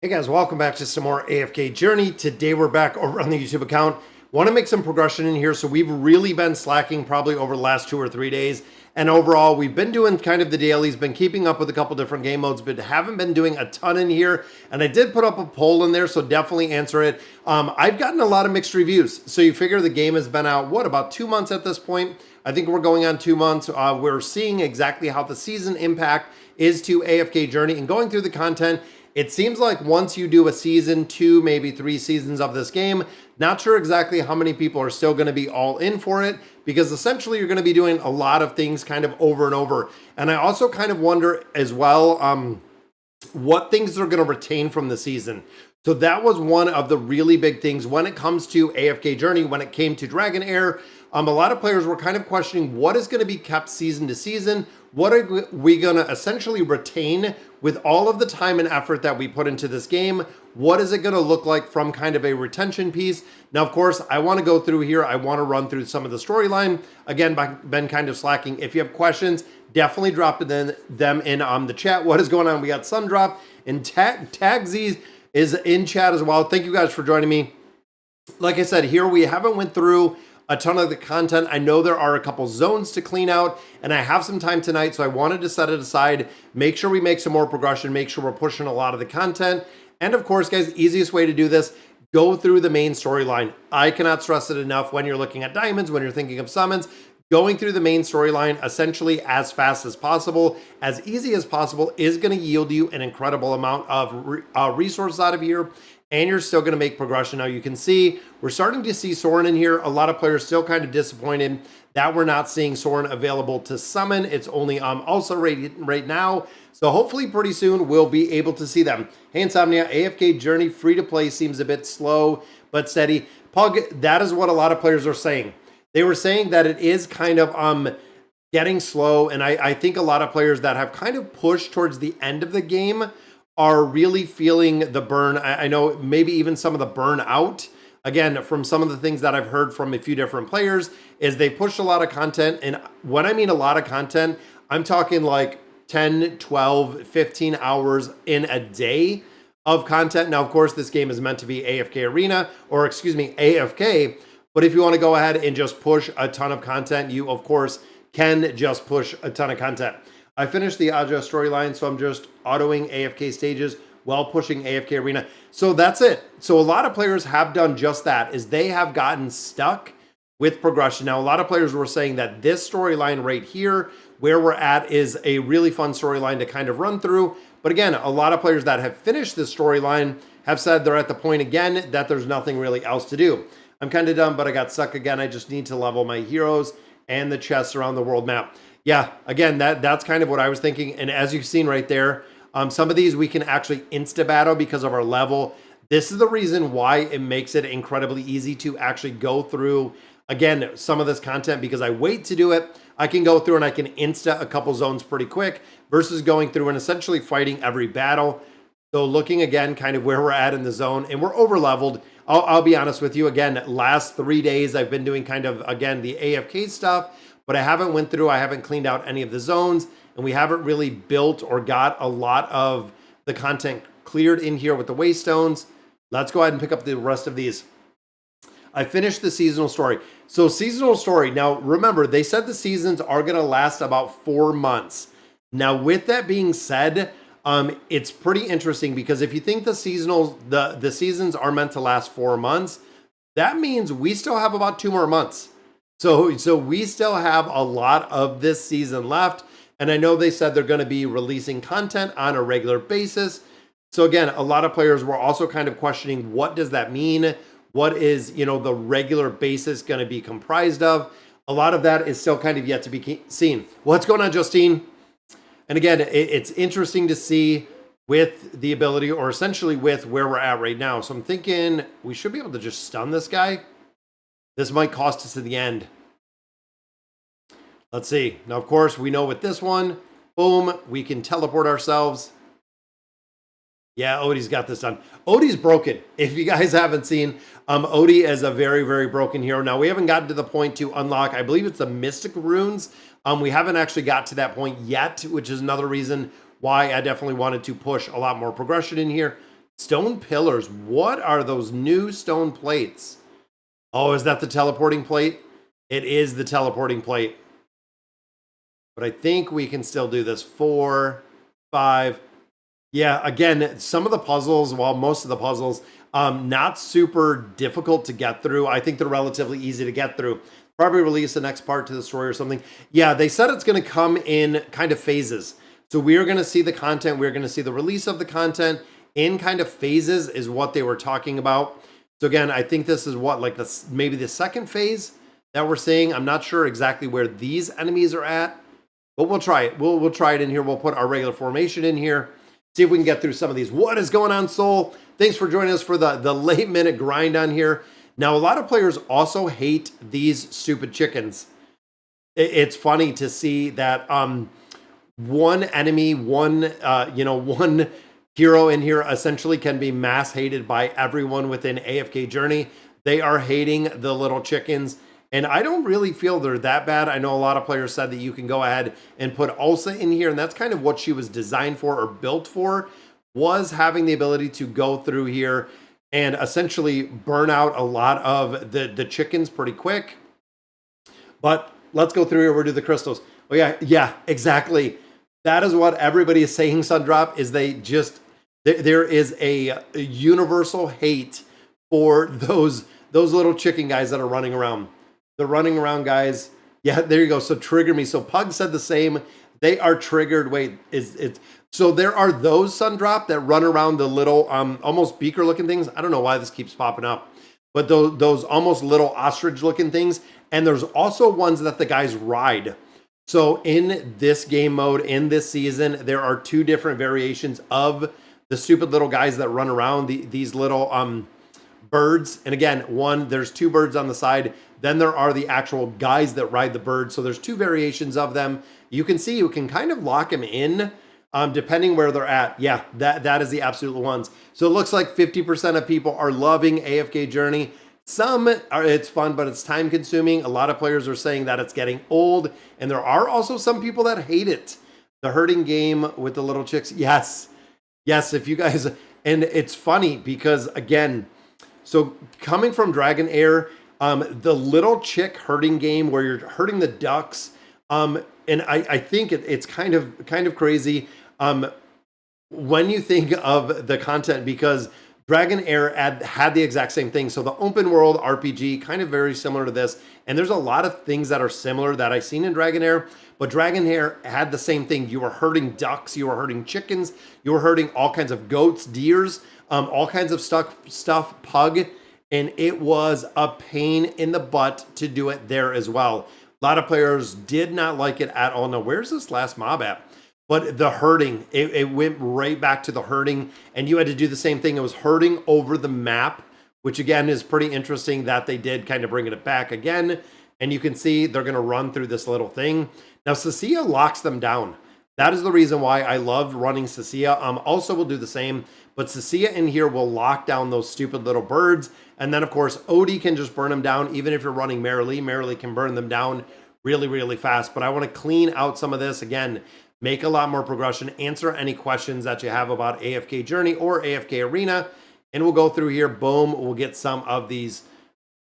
Hey guys, welcome back to some more AFK Journey. Today we're back over on the YouTube account. Want to make some progression in here. So we've really been slacking probably over the last 2 or 3 days. And overall, we've been doing kind of the dailies, been keeping up with a couple different game modes, but haven't been doing a ton in here. And I did put up a poll in there, so definitely answer it. I've gotten a lot of mixed reviews. So you figure the game has been out, what, about 2 months at this point? I think we're going on 2 months. We're seeing exactly how the season impact is to AFK Journey and going through the content. It seems like once you do a season, 2, maybe 3 seasons of this game, not sure exactly how many people are still going to be all in for it, because essentially you're going to be doing a lot of things kind of over and over. And I also kind of wonder as well what things they're going to retain from the season. So that was one of the really big things when it comes to AFK Journey, when it came to Dragonair. A lot of players were kind of questioning what is going to be kept season to season. What are we going to essentially retain with all of the time and effort that we put into this game? What is it going to look like from kind of a retention piece? Now, of course, I want to go through here. I want to run through some of the storyline. Again, been kind of slacking. If you have questions, definitely drop them in the chat. What is going on? We got Sundrop and Tagsies is in chat as well. Thank you guys for joining me. Like I said, here we haven't went through a ton of the content. I know there are a couple zones to clean out, and I have some time tonight, so I wanted to set it aside, make sure we make some more progression, make sure we're pushing a lot of the content. And of course, guys, easiest way to do this, go through the main storyline. I cannot stress it enough when you're looking at diamonds, when you're thinking of summons, going through the main storyline essentially as fast as possible, as easy as possible, is going to yield you an incredible amount of resources out of here, and you're still going to make progression. Now you can see we're starting to see Soren in here. A lot of players still kind of disappointed that we're not seeing Soren available to summon. It's only also right now. So hopefully pretty soon we'll be able to see them. Hey Insomnia, AFK Journey free to play seems a bit slow but steady. Pug, that is what a lot of players are saying. They were saying that it is kind of getting slow, and I think a lot of players that have kind of pushed towards the end of the game are really feeling the burn. I know maybe even some of the burnout. Again, from some of the things that I've heard from a few different players is they pushed a lot of content. And when I mean a lot of content, I'm talking like 10, 12, 15 hours in a day of content. Now, of course, this game is meant to be AFK Arena, or excuse me, AFK. But if you want to go ahead and just push a ton of content, you, of course, can just push a ton of content. I finished the Aja storyline, so I'm just autoing AFK stages while pushing AFK Arena. So that's it. So a lot of players have done just that, is they have gotten stuck with progression. Now, a lot of players were saying that this storyline right here, where we're at, is a really fun storyline to kind of run through. But again, a lot of players that have finished this storyline have said they're at the point again that there's nothing really else to do. I'm kind of done, but I got stuck again. I just need to level my heroes and the chests around the world map. Yeah, again, that's kind of what I was thinking. And as you've seen right there, some of these we can actually insta-battle because of our level. This is the reason why it makes it incredibly easy to actually go through, again, some of this content, because I wait to do it. I can go through and I can insta a couple zones pretty quick versus going through and essentially fighting every battle. So looking again kind of where we're at in the zone, and we're over-leveled. I'll be honest with you, again, last 3 days I've been doing kind of, again, the AFK stuff, but I haven't went through, I haven't cleaned out any of the zones, and we haven't really built or got a lot of the content cleared in here with the waystones. Let's go ahead and pick up the rest of these. I finished the seasonal story. So seasonal story, now remember, they said the seasons are going to last about 4 months. Now with that being said, it's pretty interesting, because if you think the seasons are meant to last 4 months, that means we still have about 2 more months. So we still have a lot of this season left. And I know they said they're going to be releasing content on a regular basis. So again, a lot of players were also kind of questioning, what does that mean? What is, the regular basis going to be comprised of? A lot of that is still kind of yet to be seen. What's going on, Justine? And again, it's interesting to see with the ability, or essentially with where we're at right now. So I'm thinking we should be able to just stun this guy. This might cost us to the end. Let's see. Now, of course, we know with this one, boom, we can teleport ourselves. Yeah, Odie's got this done. Odie's broken. If you guys haven't seen, Odie is a very, very broken hero. Now, we haven't gotten to the point to unlock, I believe it's the Mystic Runes. We haven't actually got to that point yet, which is another reason why I definitely wanted to push a lot more progression in here. Stone pillars. What are those new stone plates? Oh, is that the teleporting plate? It is the teleporting plate. But I think we can still do this. 4, 5. Yeah, again, some of the puzzles, well, most of the puzzles, not super difficult to get through. I think they're relatively easy to get through. Probably release the next part to the story or something. Yeah, they said it's going to come in kind of phases. So we are going to see the content. We're going to see the release of the content in kind of phases is what they were talking about. So again, I think this is what, like maybe the second phase that we're seeing. I'm not sure exactly where these enemies are at, but we'll try it. We'll try it in here. We'll put our regular formation in here. See if we can get through some of these. What is going on, Soul? Thanks for joining us for the late minute grind on here. Now, a lot of players also hate these stupid chickens. It's funny to see that one enemy, one hero in here essentially can be mass hated by everyone within AFK Journey. They are hating the little chickens. And I don't really feel they're that bad. I know a lot of players said that you can go ahead and put Ulsa in here, and that's kind of what she was designed for or built for, was having the ability to go through here and essentially burn out a lot of the chickens pretty quick. But let's go through here. We'll do the crystals. Oh, yeah, exactly. That is what everybody is saying, Sundrop, is there is a universal hate for those little chicken guys that are running around. The running around guys. Yeah, there you go. So trigger me. So Pug said the same. They are triggered. Wait, so there are those Sundrop that run around the little almost beaker looking things. I don't know why this keeps popping up, but those almost little ostrich looking things. And there's also ones that the guys ride. So in this game mode, in this season, there are 2 different variations of the stupid little guys that run around, these little birds. And again, there's 2 birds on the side. Then there are the actual guys that ride the bird. So there's 2 variations of them. You can see you can kind of lock them in depending where they're at. Yeah, that is the absolute ones. So it looks like 50% of people are loving AFK Journey. It's fun, but it's time consuming. A lot of players are saying that it's getting old. And there are also some people that hate it. The herding game with the little chicks. Yes, if you guys, and it's funny because again, so coming from Dragonair, the little chick herding game where you're herding the ducks, and I think it's kind of crazy when you think of the content, because Dragonair had the exact same thing. So the open world RPG, kind of very similar to this, and there's a lot of things that are similar that I've seen in Dragonair, but Dragonair had the same thing. You were herding ducks, you were herding chickens, you were herding all kinds of goats, deers, all kinds of stuff, Pug. And it was a pain in the butt to do it there as well. A lot of players did not like it at all. Now, where's this last mob at? But the herding, it went right back to the herding. And you had to do the same thing. It was herding over the map, which again is pretty interesting that they did kind of bring it back again. And you can see they're going to run through this little thing. Now, Cecilia locks them down. That is the reason why I loved running Cecilia. Also, will do the same. But Cecilia in here will lock down those stupid little birds. And then, of course, Odie can just burn them down. Even if you're running Merrily, Merrily can burn them down really, really fast. But I want to clean out some of this. Again, make a lot more progression. Answer any questions that you have about AFK Journey or AFK Arena. And we'll go through here. Boom. We'll get some of the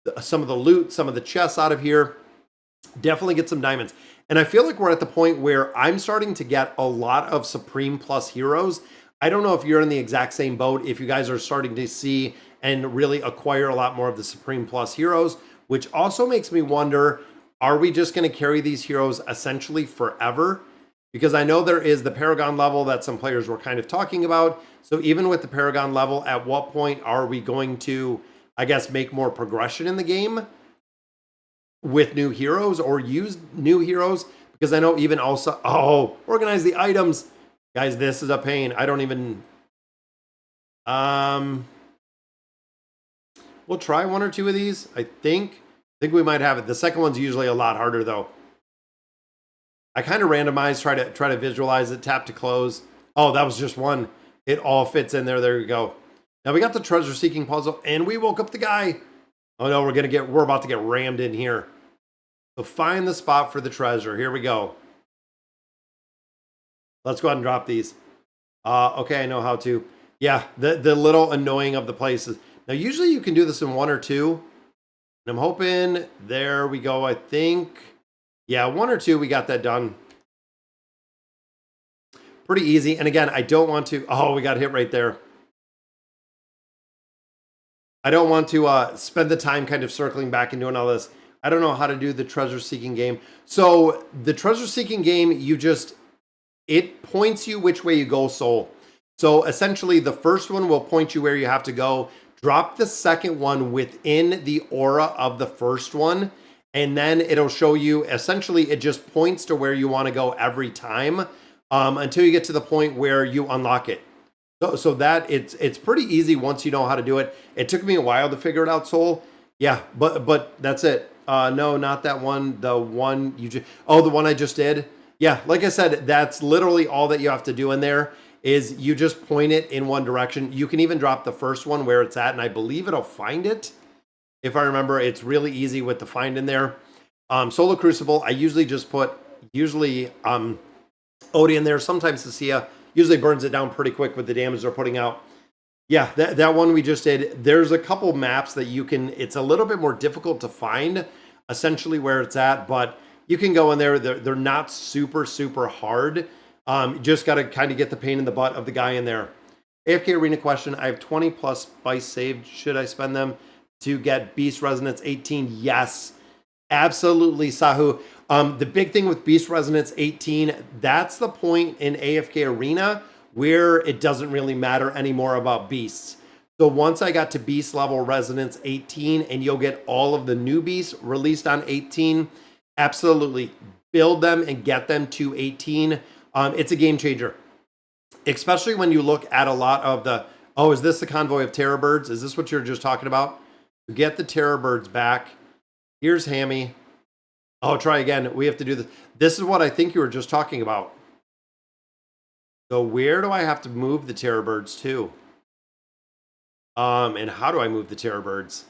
loot, some of the chests out of here. Definitely get some diamonds. And I feel like we're at the point where I'm starting to get a lot of Supreme Plus heroes. I don't know if you're in the exact same boat, if you guys are starting to see and really acquire a lot more of the Supreme Plus heroes, which also makes me wonder, are we just going to carry these heroes essentially forever? Because I know there is the Paragon level that some players were kind of talking about. So even with the Paragon level, at what point are we going to, I guess, make more progression in the game with new heroes or use new heroes? Because I know even also, organize the items. Guys, this is a pain. I don't even... We'll try 1 or 2 of these. I think we might have it. The second one's usually a lot harder, though. I kind of randomized, try to visualize it, tap to close. Oh, that was just one. It all fits in there. There you go. Now we got the treasure seeking puzzle, and we woke up the guy. Oh no, we're about to get rammed in here. So find the spot for the treasure. Here we go. Let's go ahead and drop these. Okay, I know how to. Yeah, the little annoying of the places. Now, usually you can do this in 1 or 2. And I'm hoping, there we go, I think. Yeah, 1 or 2, we got that done. Pretty easy. And again, I don't want to, oh, we got hit right there. I don't want to spend the time kind of circling back and doing all this. I don't know how to do the treasure seeking game. So the treasure seeking game, it points you which way you go, soul. So essentially the first one will point you where you have to go. Drop the second one within the aura of the first one. And then it'll show you, essentially it just points to where you want to go every time until you get to the point where you unlock it. So that it's pretty easy once you know how to do it. It took me a while to figure it out, Soul. Yeah, but that's it. No, not that one. The one you just, oh, the one I just did. Yeah, like I said, that's literally all that you have to do in there is you just point it in one direction. You can even drop the first one where it's at, and I believe it'll find it. If I remember, it's really easy with the find in there. Solar Crucible, I usually just put, Odie in there, sometimes Cecilia. Usually burns it down pretty quick with the damage they're putting out. Yeah, that one we just did. There's a couple maps that you can, it's a little bit more difficult to find essentially where it's at, but you can go in there. They're not super, super hard. Just got to kind of get the pain in the butt of the guy in there. AFK Arena question. I have 20 plus spice saved. Should I spend them to get Beast Resonance 18? Yes, absolutely, Sahu. The big thing with Beast Resonance 18, that's the point in AFK Arena where it doesn't really matter anymore about beasts. So once I got to beast level Resonance 18, and you'll get all of the new beasts released on 18, absolutely build them and get them to 18. It's a game changer, especially when you look at a lot of the, oh, is this the convoy of terror birds? Is this what you're just talking about? Get the terror birds back. Here's Hammy. Oh, try again. We have to do this. This is what I think you were just talking about. So where do I have to move the terror birds to? And how do I move the terror birds?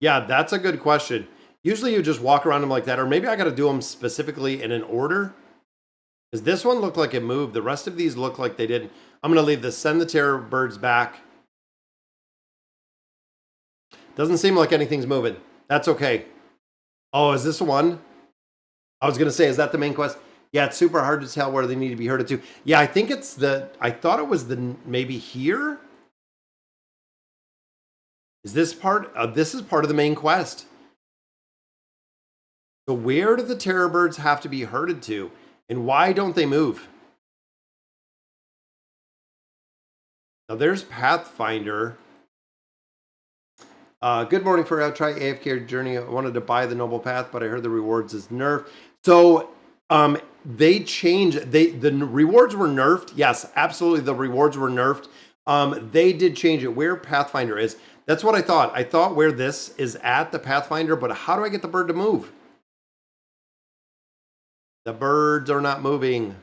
Yeah, that's a good question. Usually you just walk around them like that, or maybe I got to do them specifically in an order. Because this one looked like it moved. The rest of these look like they didn't. I'm going to leave this. Send the terror birds back. Doesn't seem like anything's moving. That's okay. Oh, is this one? I was going to say, is that the main quest? Yeah, it's super hard to tell where they need to be herded to. Yeah, I think it's the, I thought it was the, maybe here? Is this part, this is part of the main quest. So where do the terror birds have to be herded to? And why don't they move? Now there's Pathfinder. Good morning, for I'll try AFK Journey. I wanted to buy the Noble Path, but I heard the rewards is nerfed. So they changed, the rewards were nerfed. Yes, absolutely, the rewards were nerfed. They did change it. Where Pathfinder is, that's what I thought. I thought where this is at, the Pathfinder, but how do I get the bird to move? The birds are not moving.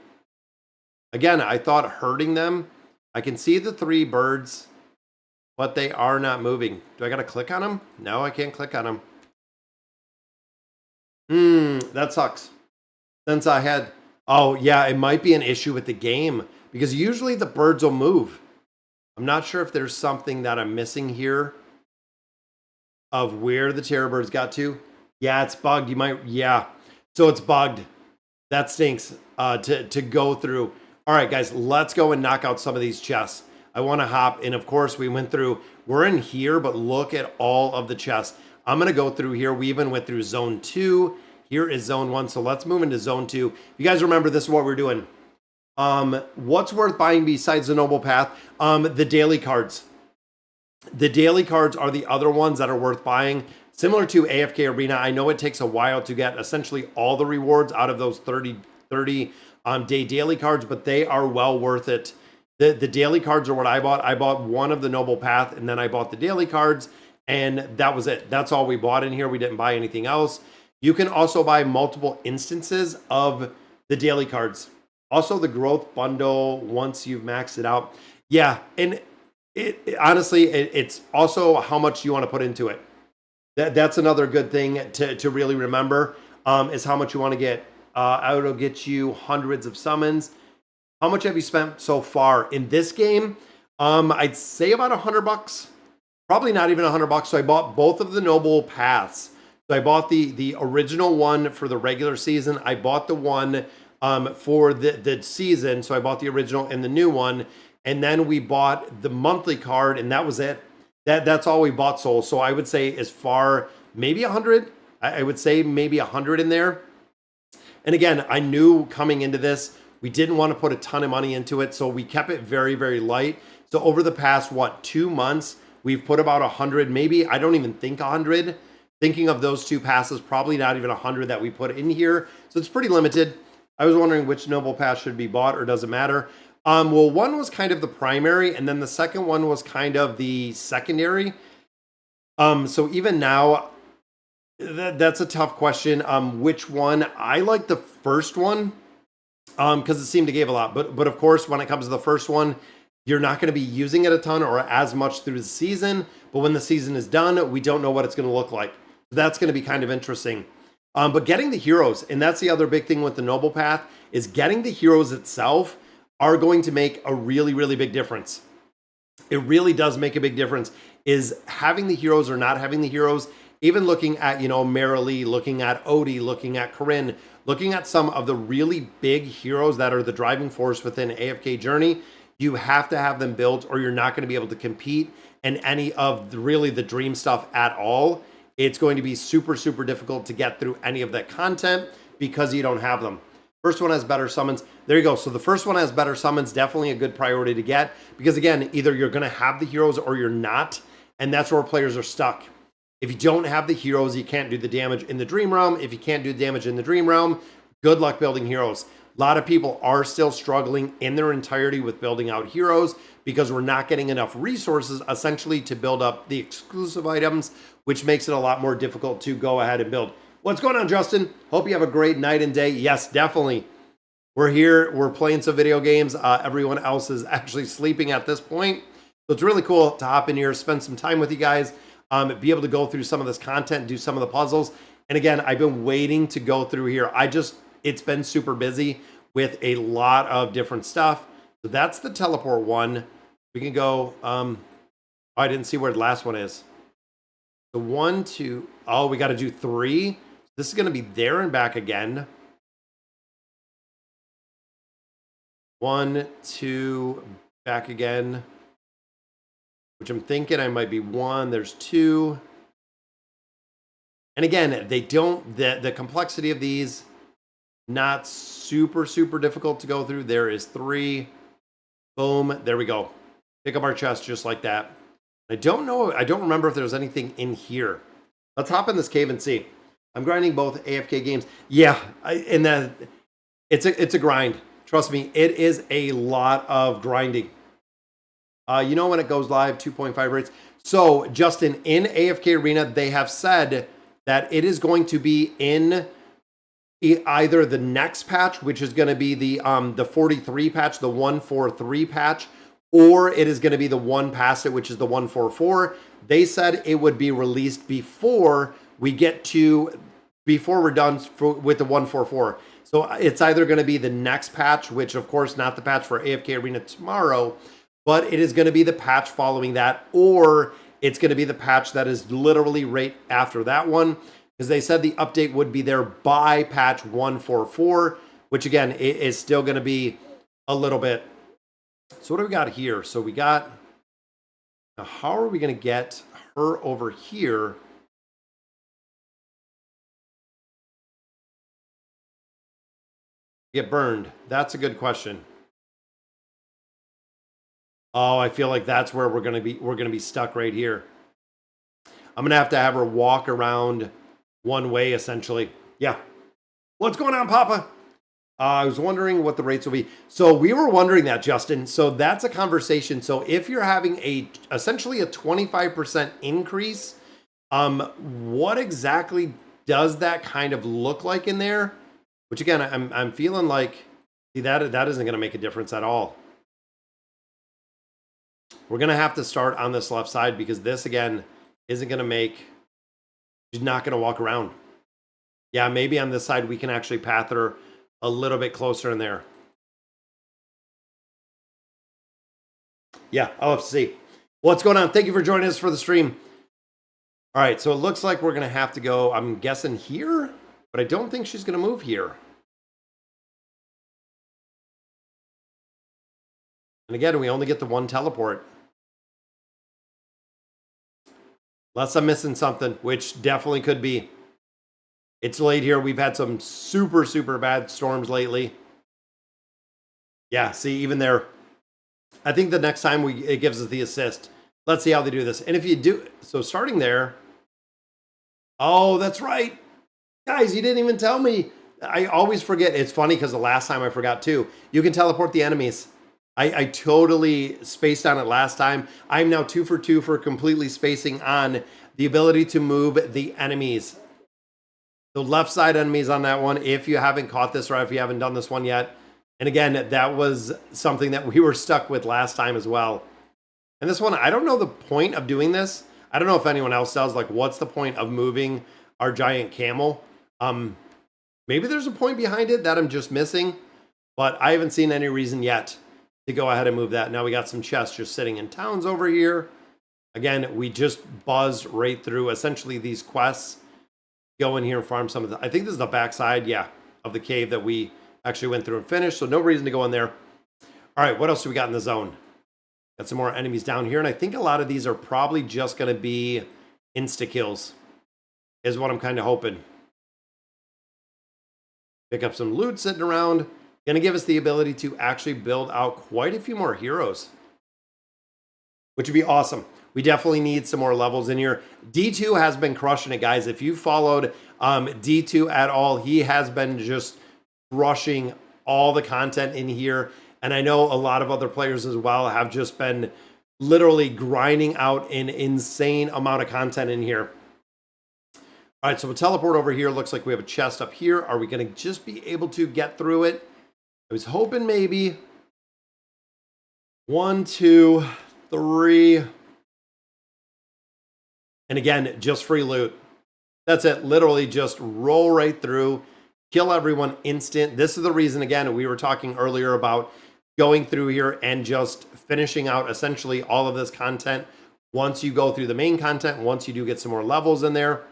Again, I thought herding them. I can see the 3 birds, but they are not moving. Do I got to click on them? No, I can't click on them. That sucks. Since I had, oh yeah, it might be an issue with the game because usually the birds will move. I'm not sure if there's something that I'm missing here of where the terror birds got to. Yeah, it's bugged. You might, yeah. So it's bugged. That stinks to go through. All right, guys, let's go and knock out some of these chests. I want to hop, and of course we went through, we're in here, but look at all of the chests. I'm going to go through here. We even went through zone 2. Here is zone 1. So let's move into zone 2. If you guys remember, this is what we're doing. What's worth buying besides the Noble Path? The daily cards. The daily cards are the other ones that are worth buying. Similar to AFK Arena, I know it takes a while to get essentially all the rewards out of those 30 day daily cards, but they are well worth it. The daily cards are what I bought. I bought one of the Noble Path, and then I bought the daily cards, and that was it. That's all we bought in here. We didn't buy anything else. You can also buy multiple instances of the daily cards. Also, the growth bundle, once you've maxed it out. Yeah, and honestly, it's also how much you want to put into it. That's another good thing to really remember. is how much you want to get. It'll get you hundreds of summons. How much have you spent so far in this game? I'd say about $100. Probably not even $100. So I bought both of the noble paths. So I bought the original one for the regular season. I bought the one for the season. So I bought the original and the new one. And then we bought the monthly card, and that was it. That's all we bought, Soul. So I would say as far, maybe 100. I would say maybe 100 in there. And again, I knew coming into this, we didn't want to put a ton of money into it. So we kept it very, very light. So over the past, 2 months, we've put about 100, maybe, I don't even think 100. Thinking of those two passes, probably not even 100 that we put in here. So it's pretty limited. I was wondering which noble pass should be bought, or does it matter? Well, one was kind of the primary, and then the second one was kind of the secondary. So even now, that's a tough question. Which one? I like the first one because it seemed to give a lot. But of course, when it comes to the first one, you're not going to be using it a ton or as much through the season. But when the season is done, we don't know what it's going to look like. That's going to be kind of interesting. But getting the heroes, and that's the other big thing with the Noble Path, is getting the heroes itself are going to make a really, really big difference. It really does make a big difference. Is having the heroes or not having the heroes, even looking at, Marilee, looking at Odie, looking at Corinne, looking at some of the really big heroes that are the driving force within AFK Journey, you have to have them built or you're not going to be able to compete in any of the dream stuff at all. It's going to be super, super difficult to get through any of that content because you don't have them. First one has better summons. There you go. So the first one has better summons, definitely a good priority to get because again, either you're going to have the heroes or you're not. And that's where players are stuck. If you don't have the heroes, you can't do the damage in the dream realm. If you can't do the damage in the dream realm, good luck building heroes. A lot of people are still struggling in their entirety with building out heroes because we're not getting enough resources essentially to build up the exclusive items, which makes it a lot more difficult to go ahead and build. What's going on, Justin? Hope you have a great night and day. Yes, definitely. We're here. We're playing some video games. Everyone else is actually sleeping at this point. So it's really cool to hop in here, spend some time with you guys, be able to go through some of this content, do some of the puzzles. And again, I've been waiting to go through here. It's been super busy with a lot of different stuff. So that's the teleport one. We can go, I didn't see where the last one is. The 1, 2, oh, we got to do 3. This is going to be there and back again. 1, 2, back again. Which I'm thinking I might be 1. There's 2. And again, they don't, the complexity of these, not super, super difficult to go through. There is 3. Boom. There we go. Pick up our chest just like that. I don't remember if there's anything in here. Let's hop in this cave and see. I'm grinding both AFK games. Yeah, it's a grind. Trust me, it is a lot of grinding. When it goes live, 2.5 rates. So, Justin, in AFK Arena, they have said that it is going to be in either the next patch, which is going to be the 43 patch, the 143 patch, or it is going to be the one past it, which is the 144. They said it would be released before we're done with the 144. So it's either going to be the next patch, which of course not the patch for AFK Arena tomorrow, but it is going to be the patch following that, or it's going to be the patch that is literally right after that one, because they said the update would be there by patch 144, which again is still going to be a little bit. So what do we got here? So we got, now how are we going to get her over here? Get burned? That's a good question. Oh, I feel like that's where we're going to be stuck right here. I'm going to have her walk around one way essentially. Yeah. What's going on, Papa? I was wondering what the rates will be. So we were wondering that, Justin. So that's a conversation. So if you're having essentially a 25% increase, what exactly does that kind of look like in there? Which again, I'm feeling like, see, that isn't going to make a difference at all. We're going to have to start on this left side because this again isn't going to make, she's not going to walk around. Yeah, maybe on this side we can actually path her a little bit closer in there. Yeah, I'll have to see. What's going on? Thank you for joining us for the stream. All right, so it looks like we're going to have to go, I'm guessing here, but I don't think she's going to move here. And again, we only get the one teleport. Unless I'm missing something, which definitely could be. It's late here. We've had some super, super bad storms lately. Yeah, see, even there. I think the next time it gives us the assist. Let's see how they do this. And if you do, so starting there. Oh, that's right. Guys, you didn't even tell me. I always forget. It's funny because the last time I forgot too. You can teleport the enemies. I totally spaced on it last time. I'm now 2 for 2 for completely spacing on the ability to move the enemies. The left side enemies on that one, if you haven't caught this or if you haven't done this one yet. And again, that was something that we were stuck with last time as well. And this one, I don't know the point of doing this. I don't know if anyone else does. Like, what's the point of moving our giant camel? Maybe there's a point behind it that I'm just missing, but I haven't seen any reason yet to go ahead and move that. Now we got some chests just sitting in towns over here. Again, we just buzzed right through essentially these quests. Go in here and farm some of the, I think this is the backside, yeah, of the cave that we actually went through and finished. So no reason to go in there. All right, what else do we got in the zone? Got some more enemies down here. And I think a lot of these are probably just going to be insta-kills is what I'm kind of hoping. Pick up some loot sitting around. Going to give us the ability to actually build out quite a few more heroes, which would be awesome. We definitely need some more levels in here. D2 has been crushing it, guys. If you followed D2 at all, he has been just crushing all the content in here. And I know a lot of other players as well have just been literally grinding out an insane amount of content in here. All right, so we'll teleport over here. Looks like we have a chest up here. Are we going to just be able to get through it? I was hoping maybe 1, 2, 3. And again, just free loot. That's it. Literally just roll right through, kill everyone instant. This is the reason, again, we were talking earlier about going through here and just finishing out essentially all of this content. Once you go through the main content, once you do get some more levels in there,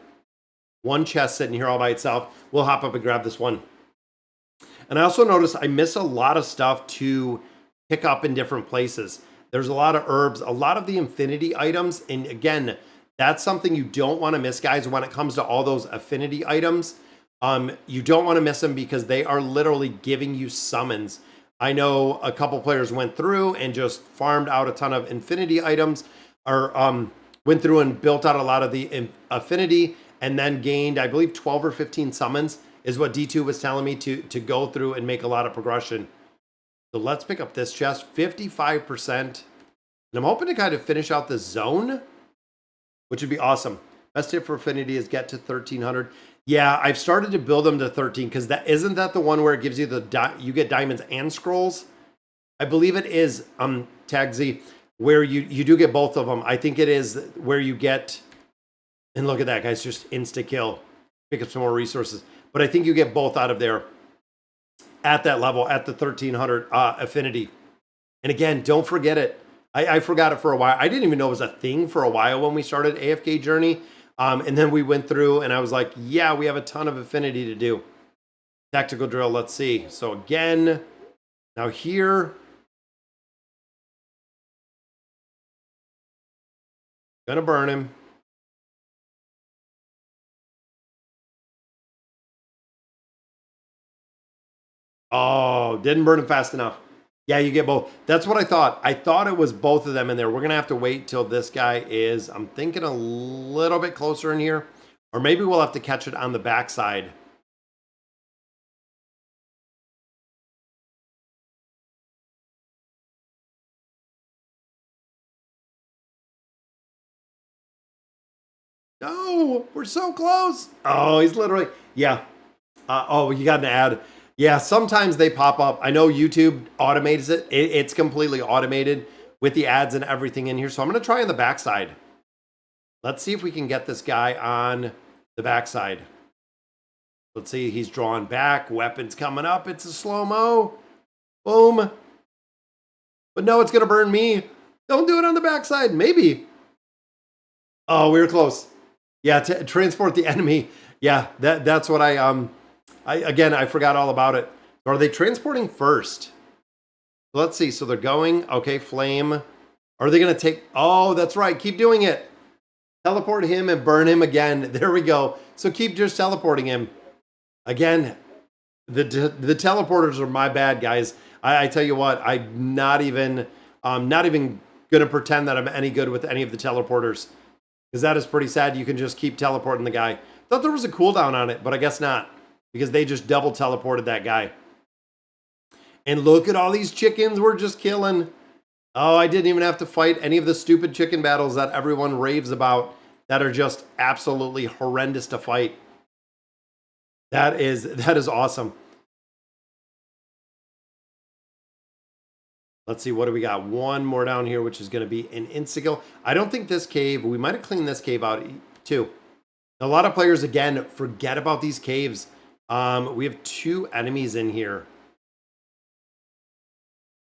one chest sitting here all by itself. We'll hop up and grab this one. And I also noticed I miss a lot of stuff to pick up in different places. There's a lot of herbs, a lot of the infinity items. And again, that's something you don't want to miss, guys, when it comes to all those affinity items. You don't want to miss them because they are literally giving you summons. I know a couple players went through and just farmed out a ton of infinity items, or went through and built out a lot of the affinity and then gained, I believe, 12 or 15 summons is what D2 was telling me to go through and make a lot of progression. So let's pick up this chest, 55%. And I'm hoping to kind of finish out the zone, which would be awesome. Best tip for affinity is get to 1300. Yeah, I've started to build them to 13 because that isn't that the one where it gives you you get diamonds and scrolls. I believe it is Tagzy, where you do get both of them. I think it is where you get, and look at that, guys, just insta kill, pick up some more resources. But I think you get both out of there at that level, at the 1300 affinity. And again, don't forget it. I forgot it for a while. I didn't even know it was a thing for a while when we started AFK Journey. And then we went through and I was like, yeah, we have a ton of affinity to do. Tactical drill, let's see. So again, now here, gonna burn him. Oh, didn't burn him fast enough. Yeah, you get both. That's what I thought. I thought it was both of them in there. We're going to have to wait till this guy is, I'm thinking, a little bit closer in here. Or maybe we'll have to catch it on the backside. No, we're so close. Oh, he's literally, yeah. Oh, you got an ad. Yeah, sometimes they pop up. I know YouTube automates it. It's completely automated with the ads and everything in here. So I'm going to try on the backside. Let's see if we can get this guy on the backside. Let's see, he's drawing back. Weapons coming up. It's a slow-mo. Boom. But no, it's going to burn me. Don't do it on the backside. Maybe. Oh, we were close. Yeah, transport the enemy. Yeah, that's what I forgot all about it. Or are they transporting first? Let's see. So they're going. Okay, flame. Are they going to take? Oh, that's right. Keep doing it. Teleport him and burn him again. There we go. So keep just teleporting him. Again, the teleporters are my bad, guys. I tell you what, I'm not even gonna pretend that I'm any good with any of the teleporters, because that is pretty sad. You can just keep teleporting the guy. Thought there was a cooldown on it, but I guess not, because they just double teleported that guy. And look at all these chickens we're just killing. Oh, I didn't even have to fight any of the stupid chicken battles that everyone raves about that are just absolutely horrendous to fight. That is awesome. Let's see, what do we got? One more down here, which is going to be an insta-kill. I don't think this cave, we might have cleaned this cave out too. A lot of players, again, forget about these caves. We have 2 enemies in here.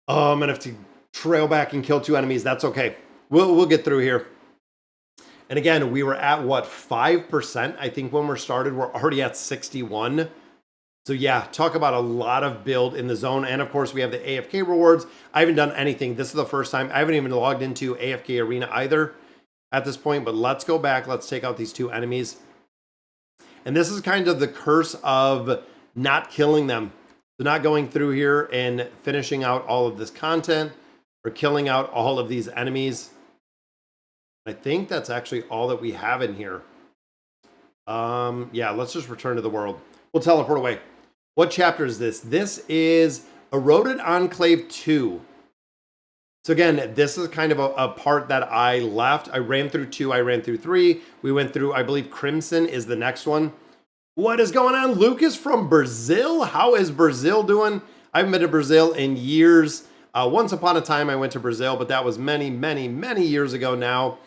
Oh, I'm going to have to trail back and kill 2 enemies. That's okay. We'll get through here. And again, we were at what, 5%? I think when we started, we're already at 61. So yeah, talk about a lot of build in the zone. And of course, we have the AFK rewards. I haven't done anything. This is the first time. I haven't even logged into AFK Arena either at this point. But let's go back. Let's take out these 2 enemies. And this is kind of the curse of not killing them. So not going through here and finishing out all of this content or killing out all of these enemies. I think that's actually all that we have in here. Yeah, let's just return to the world. We'll teleport away. What chapter is this? This is Eroded Enclave 2. So again, this is kind of a part that I left. I ran through 2, I ran through 3. We went through, I believe Crimson is the next one. What is going on? Lucas from Brazil? How is Brazil doing? I haven't been to Brazil in years. Once upon a time I went to Brazil, but that was many, many, many years ago now.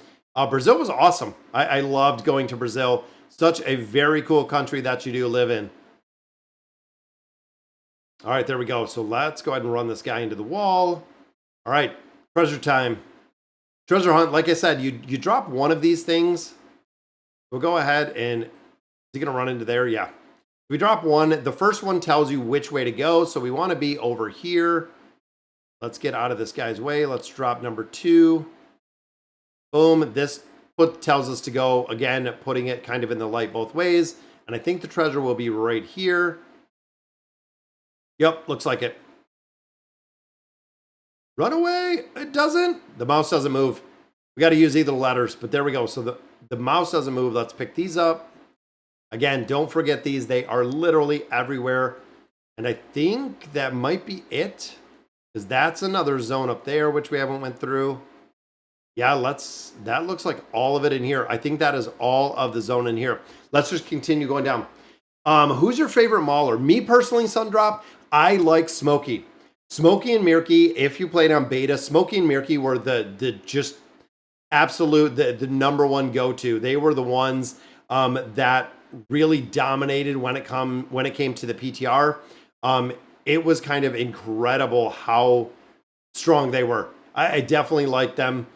Brazil was awesome. I loved going to Brazil. Such a very cool country that you do live in. All right, there we go. So let's go ahead and run this guy into the wall. All right, treasure time. Treasure hunt, like I said, you drop one of these things. We'll go ahead and, is he gonna run into there? Yeah. We drop one. The first one tells you which way to go. So we wanna be over here. Let's get out of this guy's way. Let's drop number 2. Boom, this tells us to go, again, putting it kind of in the light both ways. And I think the treasure will be right here. Yep, looks like it. Run away, it doesn't. The mouse doesn't move. We got to use either letters, but there we go. So the mouse doesn't move. Let's pick these up. Again, don't forget these. They are literally everywhere. And I think that might be it, because that's another zone up there, which we haven't went through. Yeah, that looks like all of it in here. I think that is all of the zone in here. Let's just continue going down. Who's your favorite mauler? Me personally, Sundrop, I like Smokey. Smokey and Mirky, if you played on beta, Smokey and Mirky were the just absolute, the number one go-to. They were the ones that really dominated when it came to the PTR. It was kind of incredible how strong they were. I definitely like them.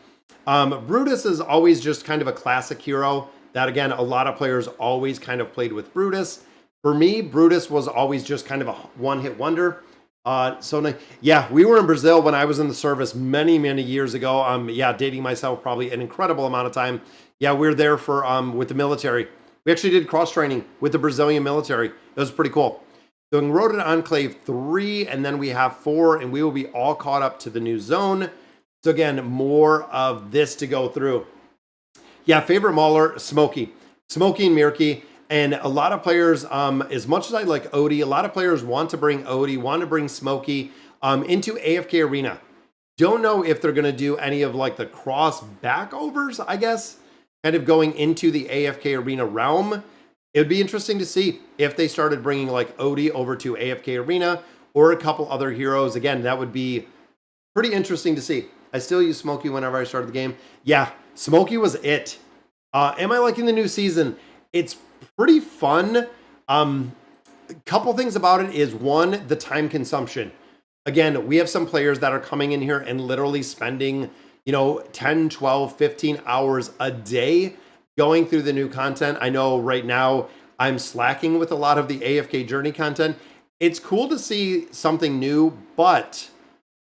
Brutus is always just kind of a classic hero that, again, a lot of players always kind of played with Brutus. For me, Brutus was always just kind of a one-hit wonder. Yeah, we were in Brazil when I was in the service many, many years ago. Yeah, dating myself probably an incredible amount of time. Yeah, we were there for with the military. We actually did cross-training with the Brazilian military. It was pretty cool. So Eroded Enclave 3, and then we have 4, and we will be all caught up to the new zone. So again, more of this to go through. Yeah, favorite mauler, Smokey. Smokey and Mirky. And a lot of players, as much as I like Odie, a lot of players want to bring Odie, want to bring Smokey into AFK Arena. Don't know if they're going to do any of like the cross backovers, I guess, kind of going into the AFK Arena realm. It would be interesting to see if they started bringing like Odie over to AFK Arena or a couple other heroes. Again, that would be pretty interesting to see. I still use Smokey whenever I started the game. Yeah, Smokey was it. Am I liking the new season? It's pretty fun. couple things about it is, one, the time consumption. Again, we have some players that are coming in here and literally spending, 10, 12, 15 hours a day going through the new content. I know right now I'm slacking with a lot of the AFK Journey content. It's cool to see something new, but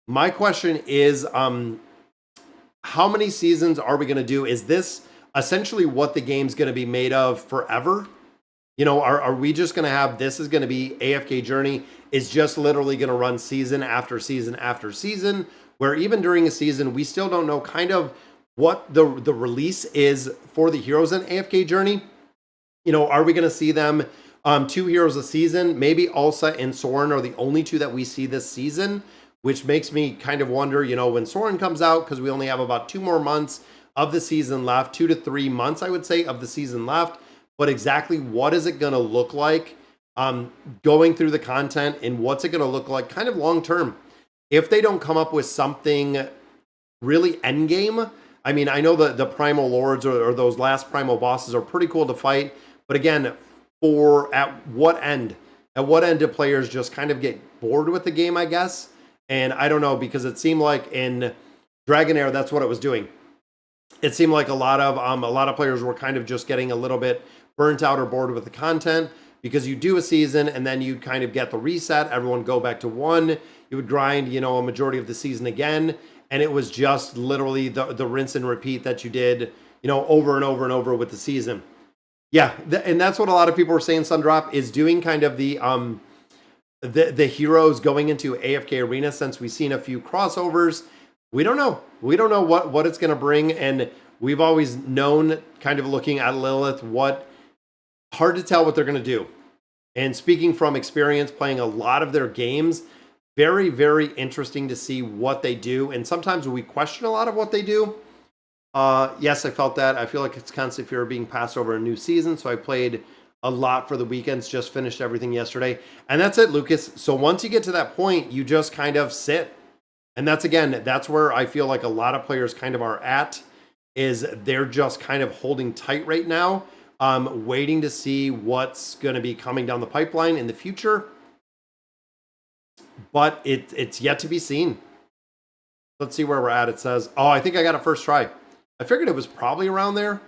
my question is, how many seasons are we going to do? Is this essentially what the game's going to be made of forever? Are we just going to have, this is going to be AFK Journey is just literally going to run season after season after season, where even during a season, we still don't know kind of what the release is for the heroes in AFK Journey. Are we going to see them 2 heroes a season? Maybe Ulsa and Soren are the only 2 that we see this season, which makes me kind of wonder, when Soren comes out, because we only have about 2 more months of the season left, 2 to 3 months, I would say, of the season left. But exactly what is it going to look like going through the content, and what's it going to look like kind of long term? If they don't come up with something really endgame, I mean, I know the Primal Lords or those last Primal bosses are pretty cool to fight. But again, at what end? At what end do players just kind of get bored with the game, I guess? And I don't know, because it seemed like in Dragonair, that's what it was doing. It seemed like a lot of players were kind of just getting a little bit burnt out or bored with the content, because you do a season and then you kind of get the reset. Everyone go back to 1. You would grind, a majority of the season again. And it was just literally the rinse and repeat that you did, over and over and over with the season. Yeah, and that's what a lot of people were saying. Sundrop is doing kind of the heroes going into AFK Arena, since we've seen a few crossovers. We don't know. We don't know what it's going to bring, and we've always known, kind of looking at Lilith, hard to tell what they're going to do. And speaking from experience, playing a lot of their games, very, very interesting to see what they do. And sometimes we question a lot of what they do. Yes, I felt that. I feel like it's constant fear of being passed over a new season. So I played a lot for the weekends, just finished everything yesterday. And that's it, Lucas. So once you get to that point, you just kind of sit. And that's where I feel like a lot of players kind of are at, is they're just kind of holding tight right now, waiting to see what's going to be coming down the pipeline in the future. But it's yet to be seen. Let's see where we're at. It says, I think I got it first try. I figured it was probably around there.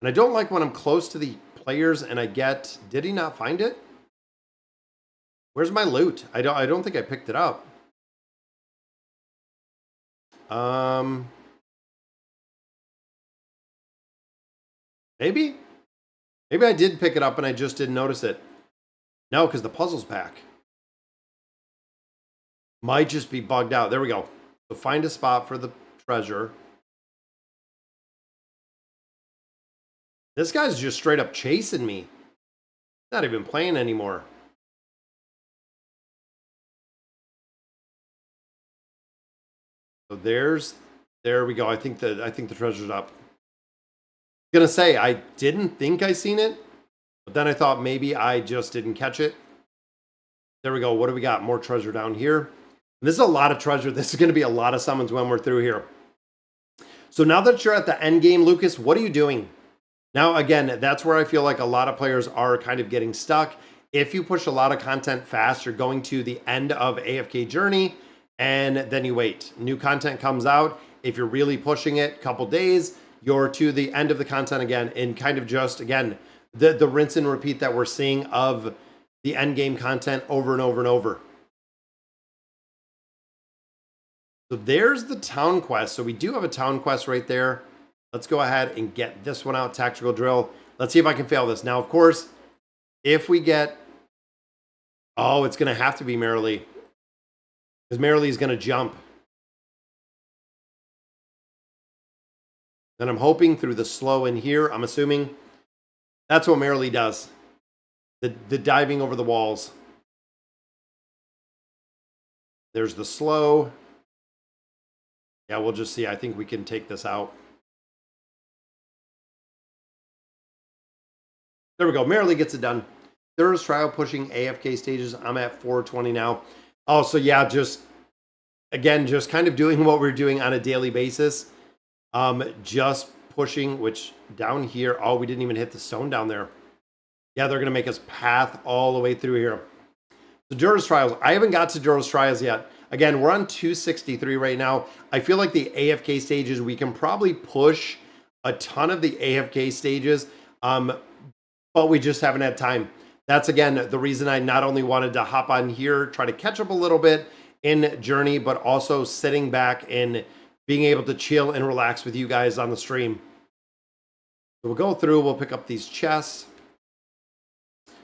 And I don't like when I'm close to the players and I get, did he not find it? Where's my loot? I don't think I picked it up. Maybe I did pick it up and I just didn't notice it. No, because the puzzle's back. Might just be bugged out. There we go. So find a spot for the treasure. This guy's just straight up chasing me. Not even playing anymore. So there we go. I think the treasure's up. I'm gonna say I didn't think I seen it, but then I thought maybe I just didn't catch it. There we go. What do we got? More treasure down here. And this is a lot of treasure. This is going to be a lot of summons when we're through here. So now that you're at the end game, Lucas, what are you doing? Now, again, that's where I feel like a lot of players are kind of getting stuck. If you push a lot of content fast, you're going to the end of AFK Journey, and then you wait. New content comes out. If you're really pushing it, couple days, you're to the end of the content again, and kind of just, again, the rinse and repeat that we're seeing of the end game content over and over and over. So there's the town quest. So we do have a town quest right there. Let's go ahead and get this one out, tactical drill. Let's see if I can fail this. Now, of course, if we get, it's going to have to be Marilee, because Marilee is going to jump. Then I'm hoping through the slow in here, I'm assuming that's what Marilee does. The diving over the walls. There's the slow. Yeah, we'll just see. I think we can take this out. There we go. Marilee gets it done. There's trial pushing AFK stages. I'm at 420 now. Oh, so yeah, just kind of doing what we're doing on a daily basis. Just pushing, which down here, we didn't even hit the stone down there. Yeah, they're going to make us path all the way through here. The Juris Trials. I haven't got to Juris Trials yet. Again, we're on 263 right now. I feel like the AFK stages, we can probably push a ton of the AFK stages, but we just haven't had time. That's, again, the reason I not only wanted to hop on here, try to catch up a little bit in Journey, but also sitting back and being able to chill and relax with you guys on the stream. So we'll go through, we'll pick up these chests.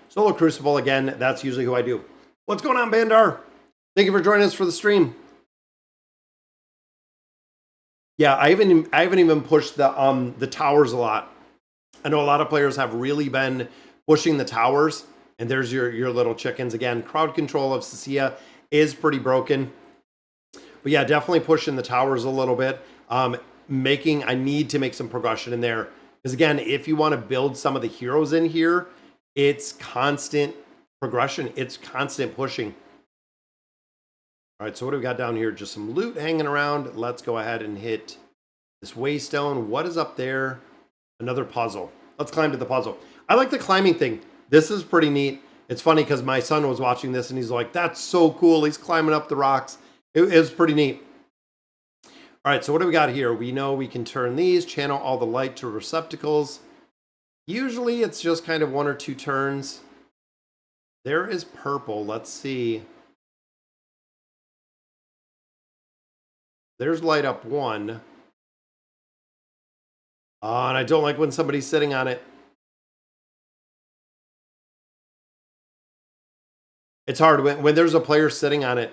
Solo Crucible, again, that's usually who I do. What's going on, Bandar? Thank you for joining us for the stream. Yeah, I haven't even pushed the towers a lot. I know a lot of players have really been pushing the towers, and there's your little chickens. Again, crowd control of Cecilia is pretty broken. But yeah, definitely pushing the towers a little bit. I need to make some progression in there. Because again, if you want to build some of the heroes in here, it's constant progression. It's constant pushing. All right, so what do we got down here? Just some loot hanging around. Let's go ahead and hit this waystone. What is up there? Another puzzle. Let's climb to the puzzle. I like the climbing thing. This is pretty neat. It's funny because my son was watching this and he's like, that's so cool. He's climbing up the rocks. It is pretty neat. All right, so what do we got here? We know we can turn these, channel all the light to receptacles. Usually it's just kind of 1 or 2 turns. There is purple. Let's see. There's light up 1. And I don't like when somebody's sitting on it. It's hard when there's a player sitting on it.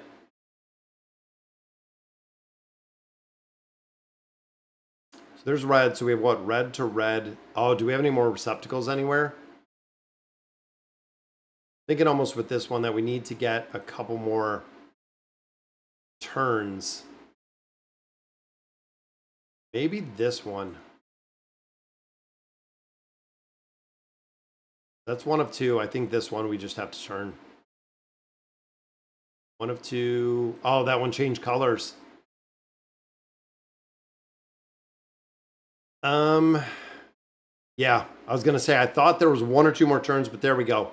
So there's red. So we have what? Red to red. Oh, do we have any more receptacles anywhere? Thinking almost with this one that we need to get a couple more turns. Maybe this one. That's 1 of 2. I think this one we just have to turn. 1 of 2. Oh, that one changed colors. Yeah, I was gonna say I thought there was 1 or 2 more turns, but there we go.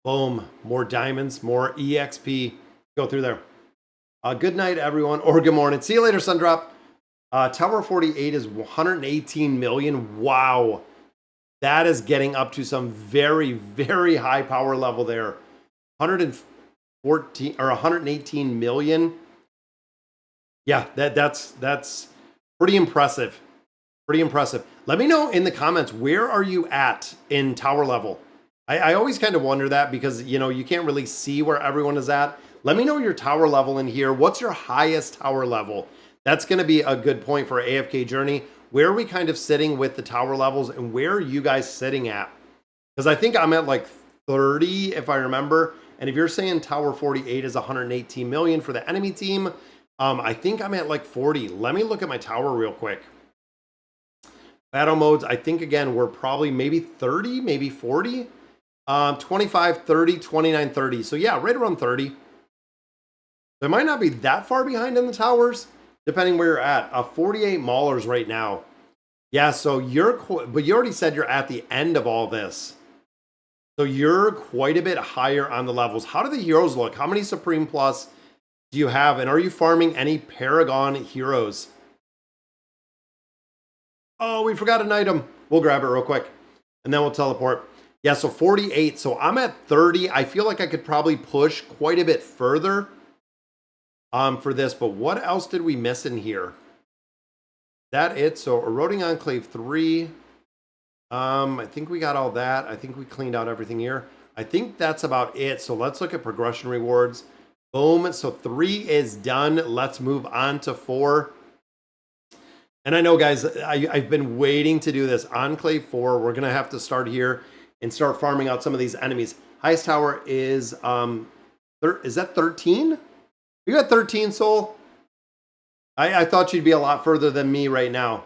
Boom, more diamonds, more EXP. Go through there. Good night, everyone, or good morning. See you later, Sundrop. Tower 48 is 118 million. Wow, that is getting up to some very, very high power level there. 114 or 118 million. Yeah, that's pretty impressive. Pretty impressive. Let me know in the comments, where are you at in tower level? I always kind of wonder that because, you know, you can't really see where everyone is at. Let me know your tower level in here. What's your highest tower level? That's going to be a good point for AFK Journey. Where are we kind of sitting with the tower levels and where are you guys sitting at? Because I think I'm at like 30, if I remember. And if you're saying tower 48 is 118 million for the enemy team, I think I'm at like 40. Let me look at my tower real quick. Battle modes, I think, again, we're probably maybe 30, maybe 40. 25, 30, 29, 30. So yeah, right around 30. It might not be that far behind in the towers, depending where you're at. 48 maulers right now. Yeah, so but you already said you're at the end of all this. So you're quite a bit higher on the levels. How do the heroes look? How many Supreme Plus do you have? And are you farming any Paragon heroes? Oh, we forgot an item. We'll grab it real quick. And then we'll teleport. Yeah, so 48. So I'm at 30. I feel like I could probably push quite a bit further for this. But what else did we miss in here? That it. So Eroding Enclave 3. I think we got all that. I think we cleaned out everything here. I think that's about it. So let's look at progression rewards. Boom. So 3 is done. Let's move on to 4. And I know, guys, I've been waiting to do this. Enclave 4, we're going to have to start here and start farming out some of these enemies. Highest tower is that 13? You got 13, Soul? I thought you'd be a lot further than me right now.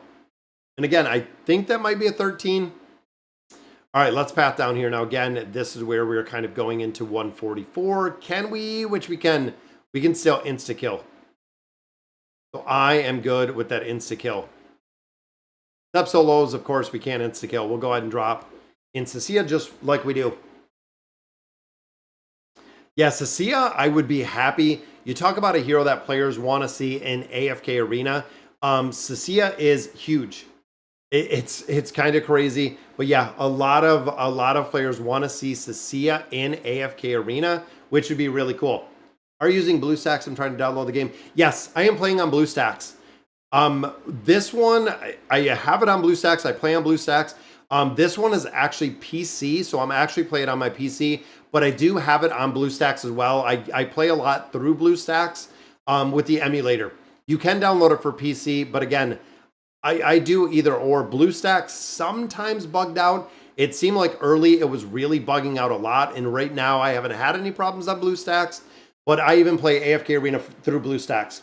And again, I think that might be a 13. All right, let's path down here. Now, again, this is where we're kind of going into 144. Can we? Which we can still insta-kill. So I am good with that insta-kill. Step so lows, of course, we can't insta-kill. We'll go ahead and drop in Cecilia just like we do. Yeah, Cecilia, I would be happy. You talk about a hero that players want to see in AFK Arena. Cecilia is huge. It's kind of crazy, but yeah, a lot of players want to see Cecilia in AFK Arena, which would be really cool. Are you using BlueStacks? I'm trying to download the game. Yes, I am playing on BlueStacks. This one I have it on BlueStacks. I play on BlueStacks. This one is actually PC, so I'm actually playing on my PC, but I do have it on BlueStacks as well. I play a lot through BlueStacks with the emulator. You can download it for PC, but again, I do either or. BlueStacks sometimes bugged out. It seemed like early it was really bugging out a lot, and right now I haven't had any problems on BlueStacks, but I even play AFK Arena through BlueStacks.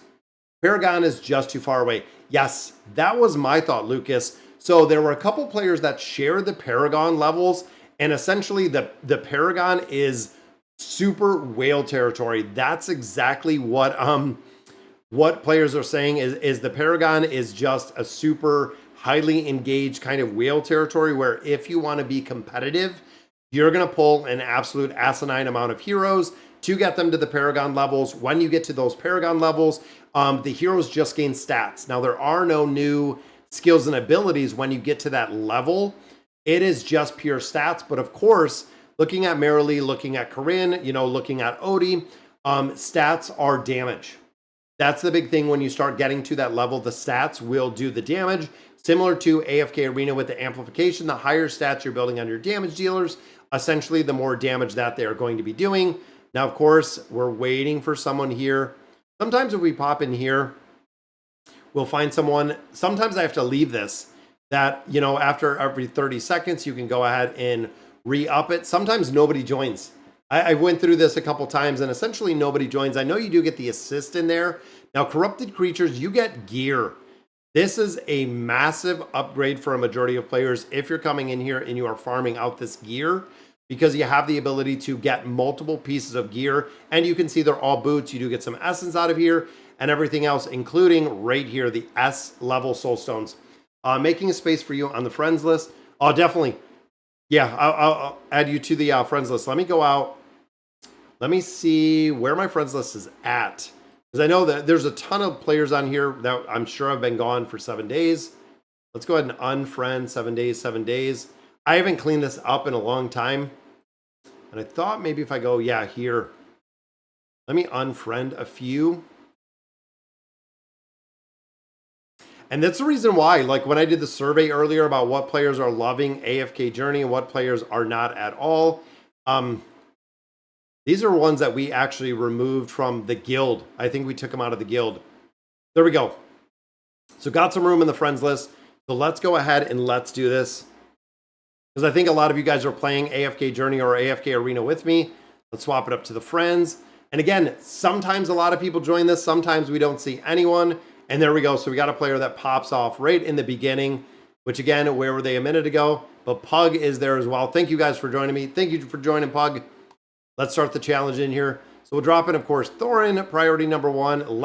Paragon is just too far away. Yes, that was my thought, Lucas. So there were a couple players that shared the Paragon levels, and essentially the Paragon is super whale territory. That's exactly what players are saying is the Paragon is just a super highly engaged kind of whale territory where if you want to be competitive, you're going to pull an absolute asinine amount of heroes to get them to the Paragon levels. When you get to those Paragon levels, the heroes just gain stats. Now, there are no new skills and abilities when you get to that level. It is just pure stats. But of course, looking at Marilee, looking at Corinne, looking at Odie, stats are damage. That's the big thing when you start getting to that level. The stats will do the damage. Similar to AFK Arena with the amplification, the higher stats you're building on your damage dealers, essentially the more damage that they are going to be doing. Now, of course, we're waiting for someone here. Sometimes if we pop in here, we'll find someone. Sometimes I have to leave this that, after every 30 seconds, you can go ahead and re-up it. Sometimes nobody joins. I went through this a couple times and essentially nobody joins. I know you do get the assist in there. Now, corrupted creatures, you get gear. This is a massive upgrade for a majority of players if you're coming in here and you are farming out this gear, because you have the ability to get multiple pieces of gear, and you can see they're all boots. You do get some essence out of here and everything else, including right here, the S level soul stones. Making a space for you on the friends list. Oh, definitely. Yeah, I'll add you to the friends list. Let me go out. Let me see where my friends list is at, because I know that there's a ton of players on here that I'm sure have been gone for 7 days. Let's go ahead and unfriend 7 days, 7 days. I haven't cleaned this up in a long time. And I thought maybe if I go, yeah, here, let me unfriend a few. And that's the reason why, like when I did the survey earlier about what players are loving AFK Journey and what players are not at all, these are ones that we actually removed from the guild. I think we took them out of the guild. There we go. So got some room in the friends list. So let's go ahead and let's do this, because I think a lot of you guys are playing AFK Journey or AFK Arena with me. Let's swap it up to the friends. And again, sometimes a lot of people join this. Sometimes we don't see anyone. And there we go. So we got a player that pops off right in the beginning, which again, where were they a minute ago? But Pug is there as well. Thank you guys for joining me. Thank you for joining, Pug. Let's start the challenge in here. So we'll drop in, of course, Thorin, priority number 1. We'll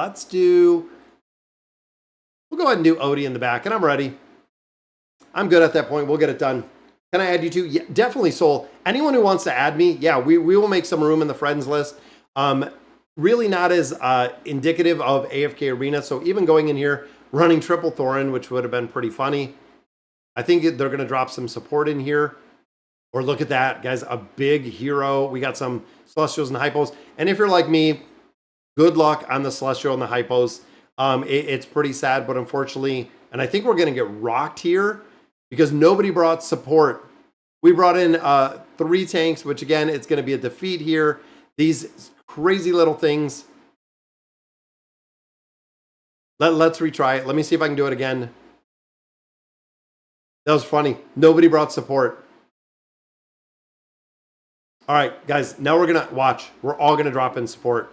go ahead and do Odie in the back, and I'm ready. I'm good at that point. We'll get it done. Can I add you too? Yeah, definitely, Soul. Anyone who wants to add me, yeah, we will make some room in the friends list. Really not as indicative of AFK Arena. So even going in here, running triple Thorin, which would have been pretty funny. I think they're going to drop some support in here. Or look at that, guys, a big hero. We got some Celestials and Hypos. And if you're like me, good luck on the Celestial and the Hypos. It's pretty sad, but unfortunately, and I think we're going to get rocked here because nobody brought support. We brought in 3 tanks, which again, it's going to be a defeat here. These crazy little things. Let's retry it. Let me see if I can do it again. That was funny. Nobody brought support. All right, guys, now we're going to watch. We're all going to drop in support. So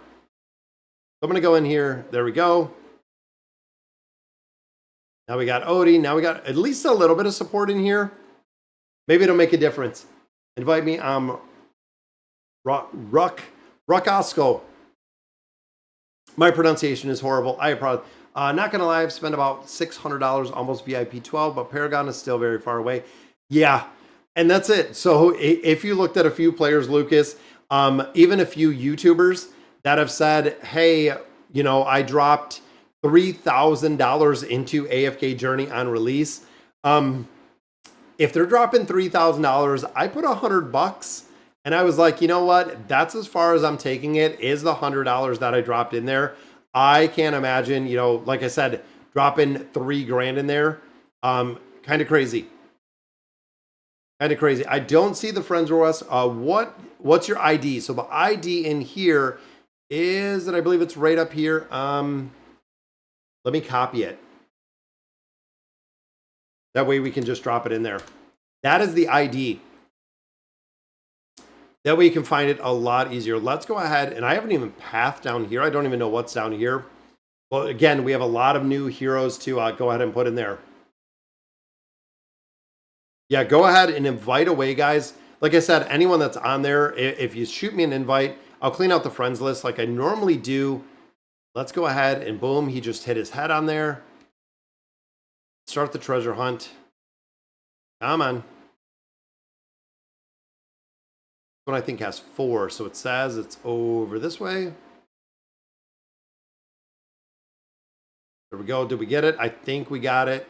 I'm going to go in here. There we go. Now we got Odie. Now we got at least a little bit of support in here. Maybe it'll make a difference. Invite me. Ruckosco. My pronunciation is horrible. I apologize. Not gonna lie, I've spent about $600, almost VIP 12, but Paragon is still very far away. Yeah, and that's it. So if you looked at a few players, Lucas, even a few YouTubers that have said, hey, you know, I dropped $3,000 into AFK Journey on release. If they're dropping $3,000, I put $100, and I was like, you know what? That's as far as I'm taking it. Is the $100 that I dropped in there? I can't imagine, you know, like I said, dropping $3,000 in there. Kind of crazy. Kind of crazy. I don't see the friends request. What's your ID? So the ID in here is, and I believe it's right up here. Let me copy it. That way we can just drop it in there. That is the ID. That way you can find it a lot easier. Let's go ahead, and I haven't even pathed down here. I don't even know what's down here. Well, again, we have a lot of new heroes to go ahead and put in there. Yeah, go ahead and invite away, guys. Like I said, anyone that's on there, if you shoot me an invite, I'll clean out the friends list like I normally do. Let's go ahead and boom, he just hit his head on there. Start the treasure hunt. Come on. This one I think has 4, so it says it's over this way. There we go. Did we get it? I think we got it.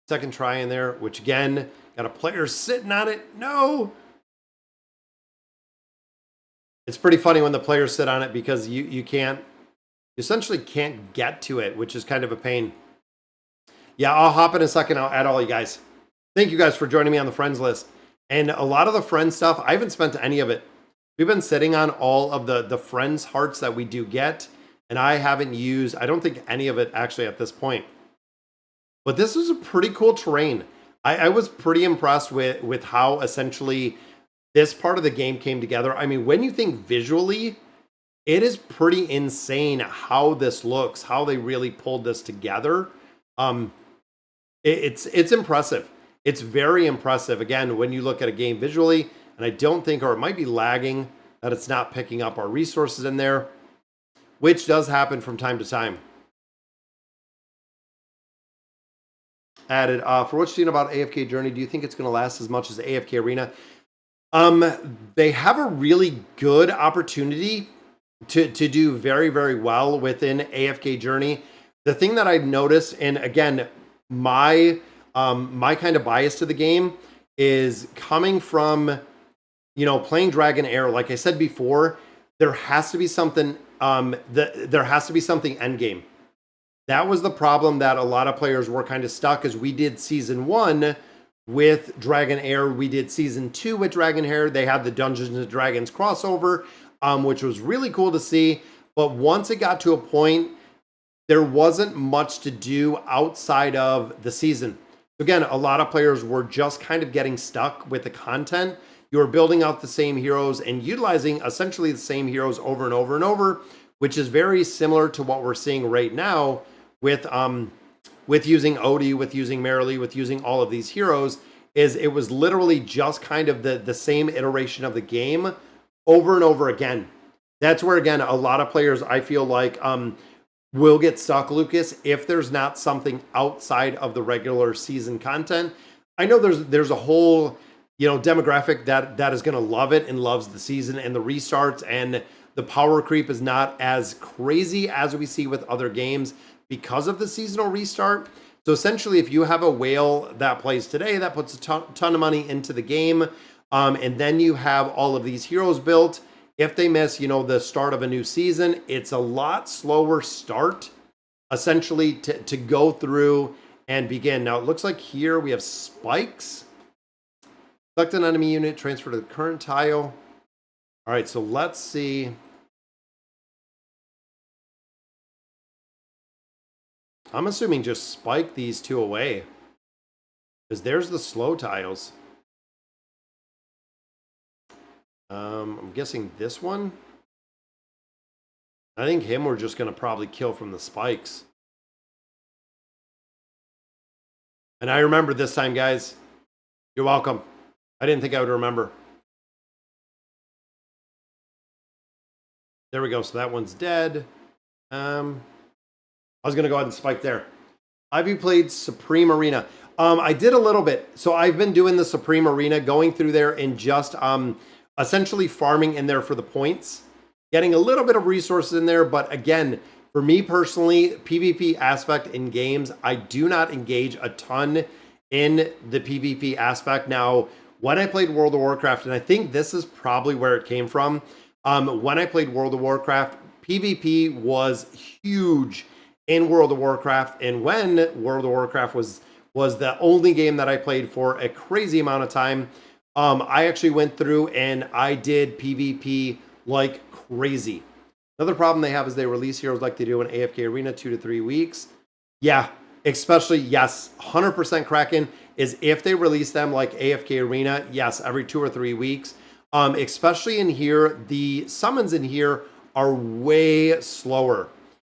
Second try in there, which again, got a player sitting on it. No. It's pretty funny when the players sit on it because you essentially can't get to it, which is kind of a pain. Yeah, I'll hop in a second. I'll add all you guys. Thank you guys for joining me on the friends list. And a lot of the friends stuff, I haven't spent any of it. We've been sitting on all of the friends hearts that we do get. And I haven't used, I don't think any of it actually at this point. But this is a pretty cool terrain. I was pretty impressed with how essentially this part of the game came together. I mean, when you think visually, it is pretty insane how this looks, how they really pulled this together. It's impressive. It's very impressive. Again, when you look at a game visually, and I don't think, or it might be lagging, that it's not picking up our resources in there, which does happen from time to time. Added, for what you've seen about AFK Journey, do you think it's going to last as much as AFK Arena? They have a really good opportunity to do very, very well within AFK Journey. The thing that I've noticed, and again, my kind of bias to the game is coming from, you know, playing Dragon Air. Like I said before, there has to be something. There has to be something endgame. That was the problem that a lot of players were kind of stuck, as we did season 1 with Dragon Air. We did season 2 with Dragon Air. They had the Dungeons and Dragons crossover, which was really cool to see. But once it got to a point, there wasn't much to do outside of the season. Again, a lot of players were just kind of getting stuck with the content. You were building out the same heroes and utilizing essentially the same heroes over and over and over, which is very similar to what we're seeing right now with using Odie, with using Merrily, with using all of these heroes. Is it was literally just kind of the same iteration of the game over and over again. That's where, again, a lot of players, I feel like, will get stuck, Lucas, if there's not something outside of the regular season content. I know there's a whole, you know, demographic that is going to love it and loves the season and the restarts, and the power creep is not as crazy as we see with other games because of the seasonal restart. So essentially, if you have a whale that plays today that puts a ton of money into the game, and then you have all of these heroes built, if they miss, you know, the start of a new season, it's a lot slower start, essentially, to go through and begin. Now, it looks like here we have spikes. Select an enemy unit, transfer to the current tile. All right, so let's see. I'm assuming just spike these 2 away, because there's the slow tiles. I'm guessing this one. I think him we're just going to probably kill from the spikes. And I remember this time, guys. You're welcome. I didn't think I would remember. There we go. So that one's dead. I was going to go ahead and spike there. Have you played Supreme Arena? I did a little bit. So I've been doing the Supreme Arena, going through there and just essentially farming in there for the points, getting a little bit of resources in there. But again, for me personally, PvP aspect in games, I do not engage a ton in the PvP aspect. Now, when I played World of Warcraft, and I think this is probably where it came from, when I played World of Warcraft, PvP was huge in World of Warcraft. And when World of Warcraft was the only game that I played for a crazy amount of time, I actually went through and I did PvP like crazy. Another problem they have is they release heroes like they do in AFK Arena 2 to 3 weeks. Yeah, especially, yes, 100% Kraken is if they release them like AFK Arena, yes, every 2 or 3 weeks. Especially in here, the summons in here are way slower.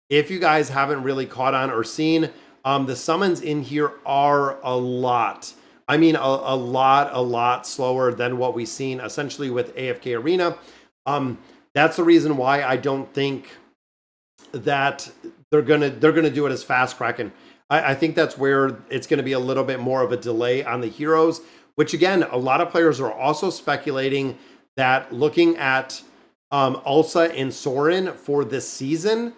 If you guys haven't really caught on or seen, the summons in here are a lot. I mean, a lot slower than what we've seen essentially with AFK Arena. That's the reason why I don't think that they're gonna do it as fast, Kraken. I think that's where it's going to be a little bit more of a delay on the heroes, which again, a lot of players are also speculating that looking at Ulsa and Sorin for this season,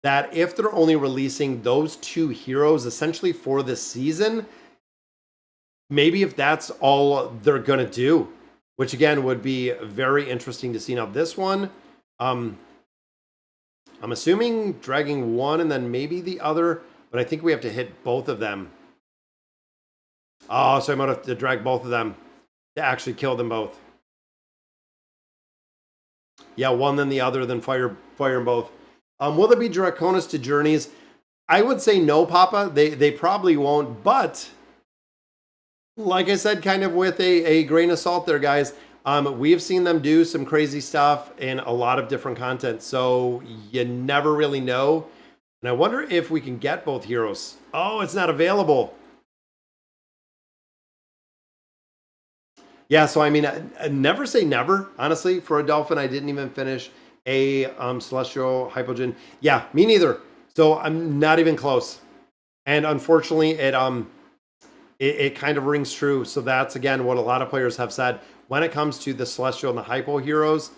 that if they're only releasing those 2 heroes essentially for this season, maybe if that's all they're going to do, which again would be very interesting to see. Now this one, I'm assuming dragging one and then maybe the other, but I think we have to hit both of them. Oh, so I might have to drag both of them to actually kill them both. Yeah, one then the other, then fire them both. Will there be Draconis to Journeys? I would say no, Papa. They probably won't, but like I said, kind of with a grain of salt there, guys. We have seen them do some crazy stuff in a lot of different content, so you never really know. And I wonder if we can get both heroes. Oh, it's not available. Yeah, so I mean, I never say never, honestly. For a Dolphin, I didn't even finish a Celestial Hypogen. Yeah, me neither. So I'm not even close. And unfortunately, it kind of rings true. So that's, again, what a lot of players have said. When it comes to the Celestial and the Hypo heroes,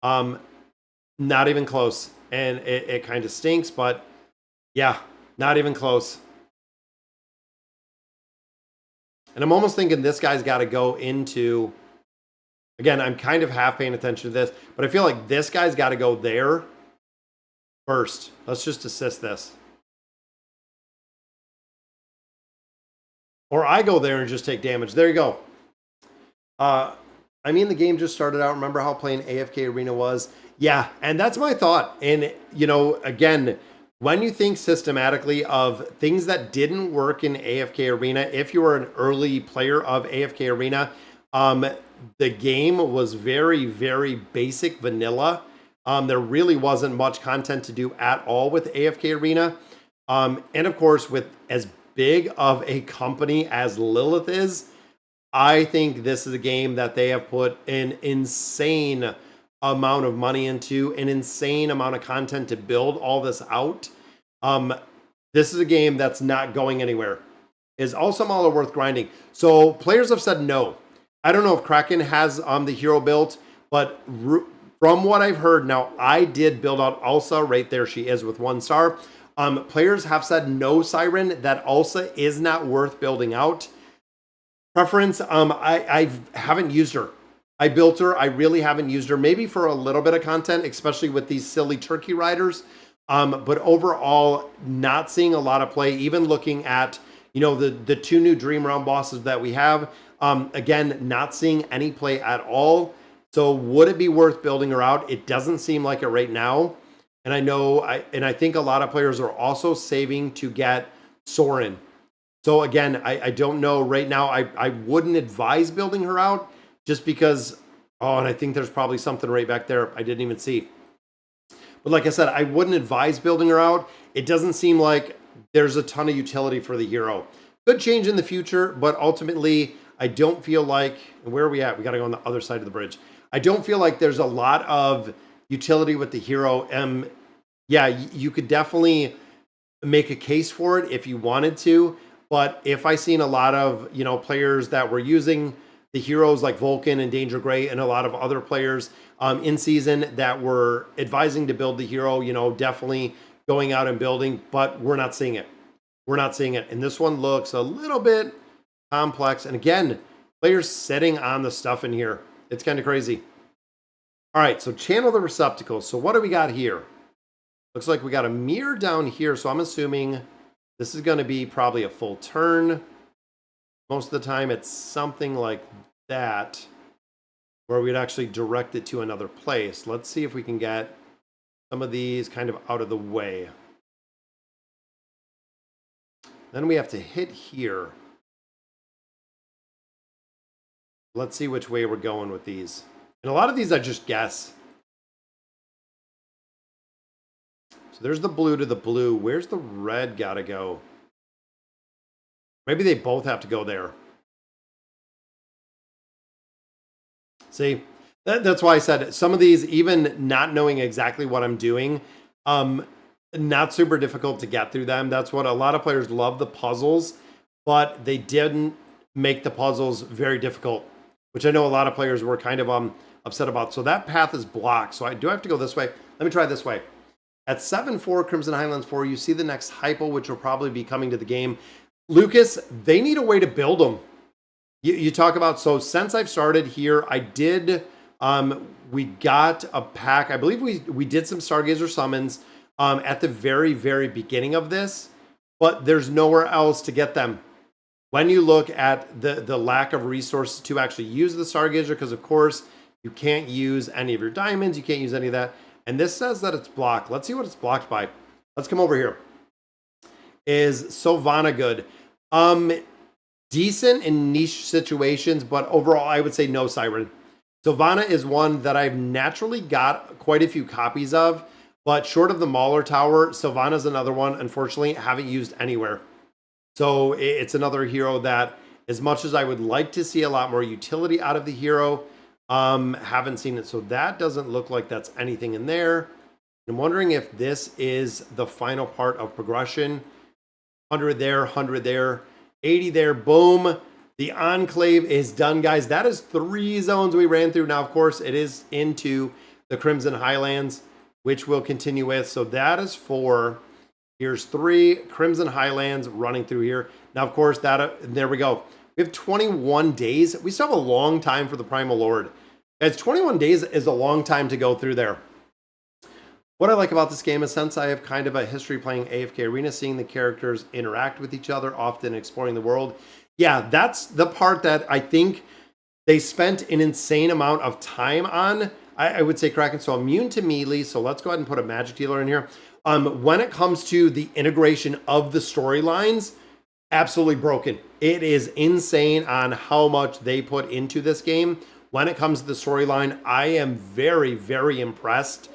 not even close. And it kind of stinks, but yeah, not even close. And I'm almost thinking this guy's got to go into... Again, I'm kind of half paying attention to this, but I feel like this guy's got to go there first. Let's just assist this. Or I go there and just take damage. There you go. I mean, the game just started out. Remember how playing AFK Arena was? Yeah, and that's my thought. And, you know, again, when you think systematically of things that didn't work in AFK Arena, if you were an early player of AFK Arena, the game was very, very basic vanilla. There really wasn't much content to do at all with AFK Arena. And of course, with as big of a company as Lilith is, I think this is a game that they have put an insane amount of money into, an insane amount of content to build all this out. This is a game that's not going anywhere. Is also Mala worth grinding? So players have said no. I don't know if Kraken has the hero built, but from what I've heard, now I did build out Ulsa. Right there she is with 1 star. Players have said no, Siren, that Ulsa is not worth building out. Preference, I haven't used her. I built her. I really haven't used her. Maybe for a little bit of content, especially with these silly turkey riders. But overall, not seeing a lot of play. Even looking at, you know, the 2 new Dream Realm bosses that we have. Again, not seeing any play at all. So would it be worth building her out? It doesn't seem like it right now. And I think a lot of players are also saving to get Sorin. So again, I don't know right now. I wouldn't advise building her out just because, oh, and I think there's probably something right back there I didn't even see. But like I said, I wouldn't advise building her out. It doesn't seem like there's a ton of utility for the hero. Could change in the future, but ultimately, I don't feel like, where are we at? We got to go on the other side of the bridge. I don't feel like there's a lot of utility with the hero. Yeah, you could definitely make a case for it if you wanted to. But if I seen a lot of, players that were using the heroes like Vulcan and Danger Gray and a lot of other players in season that were advising to build the hero, definitely going out and building, but we're not seeing it. We're not seeing it. And this one looks a little bit complex. And again, players sitting on the stuff in here. It's kind of crazy. All right, so channel the receptacles. So what do we got here? Looks like we got a mirror down here. So I'm assuming this is going to be probably a full turn. Most of the time it's something like that, where we'd actually direct it to another place. Let's see if we can get some of these kind of out of the way. Then we have to hit here. Let's see which way we're going with these. And a lot of these I just guess. So there's the blue to the blue. Where's the red gotta go? Maybe they both have to go there. See, that's why I said some of these, even not knowing exactly what I'm doing, not super difficult to get through them. That's what a lot of players love, the puzzles, but they didn't make the puzzles very difficult, which I know a lot of players were kind of upset about. So that path is blocked. So I do have to go this way. Let me try this way. At 7-4, Crimson Highlands 4, you see the next hypo, which will probably be coming to the game. Lucas, they need a way to build them. You talk about, so since I've started here, I did, we got a pack. I believe we did some Stargazer summons at the very, very beginning of this, but there's nowhere else to get them. When you look at the lack of resources to actually use the Stargazer, because of course you can't use any of your diamonds, you can't use any of that. And this says that it's blocked. Let's see what it's blocked by. Let's come over here. Is Sylvana good? Decent in niche situations, but overall I would say no Siren. Sylvana is one that I've naturally got quite a few copies of, but short of the Mauler Tower, Sylvana's another one, unfortunately, haven't used anywhere. So it's another hero that, as much as I would like to see a lot more utility out of the hero, haven't seen it. So that doesn't look like that's anything in there. I'm wondering if this is the final part of progression. 100 there, 100 there, 80 there, boom. The Enclave is done, guys. That is 3 zones we ran through. Now, of course, it is into the Crimson Highlands, which we'll continue with. So that is 4. Here's 3 Crimson Highlands running through here. Now, of course, there we go. We have 21 days. We still have a long time for the Primal Lord. Guys, 21 days is a long time to go through there. What I like about this game is, since I have kind of a history playing AFK Arena, seeing the characters interact with each other, often exploring the world. Yeah, that's the part that I think they spent an insane amount of time on. I would say Kraken. So immune to melee. So let's go ahead and put a magic dealer in here. When it comes to the integration of the storylines, absolutely broken. It is insane on how much they put into this game. When it comes to the storyline, I am very, very impressed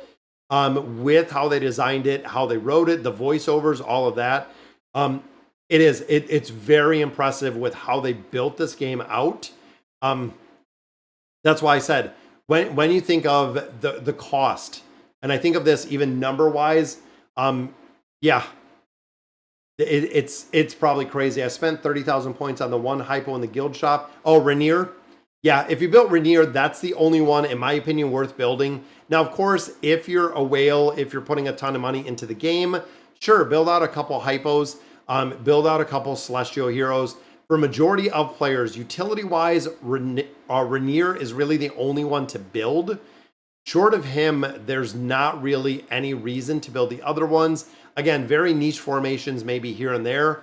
with how they designed it, how they wrote it, the voiceovers, all of that. It's very impressive with how they built this game out. That's why I said, when you think of the cost, and I think of this even number wise, yeah, it's probably crazy. I spent 30,000 points on the one hypo in the guild shop. Oh, Rainier. Yeah, if you built Rainier, that's the only one, in my opinion, worth building. Now, of course, if you're a whale, if you're putting a ton of money into the game, sure, build out a couple hypos, build out a couple celestial heroes. For majority of players, utility-wise, Rainier is really the only one to build. Short of him, there's not really any reason to build the other ones. Again, very niche formations, maybe here and there,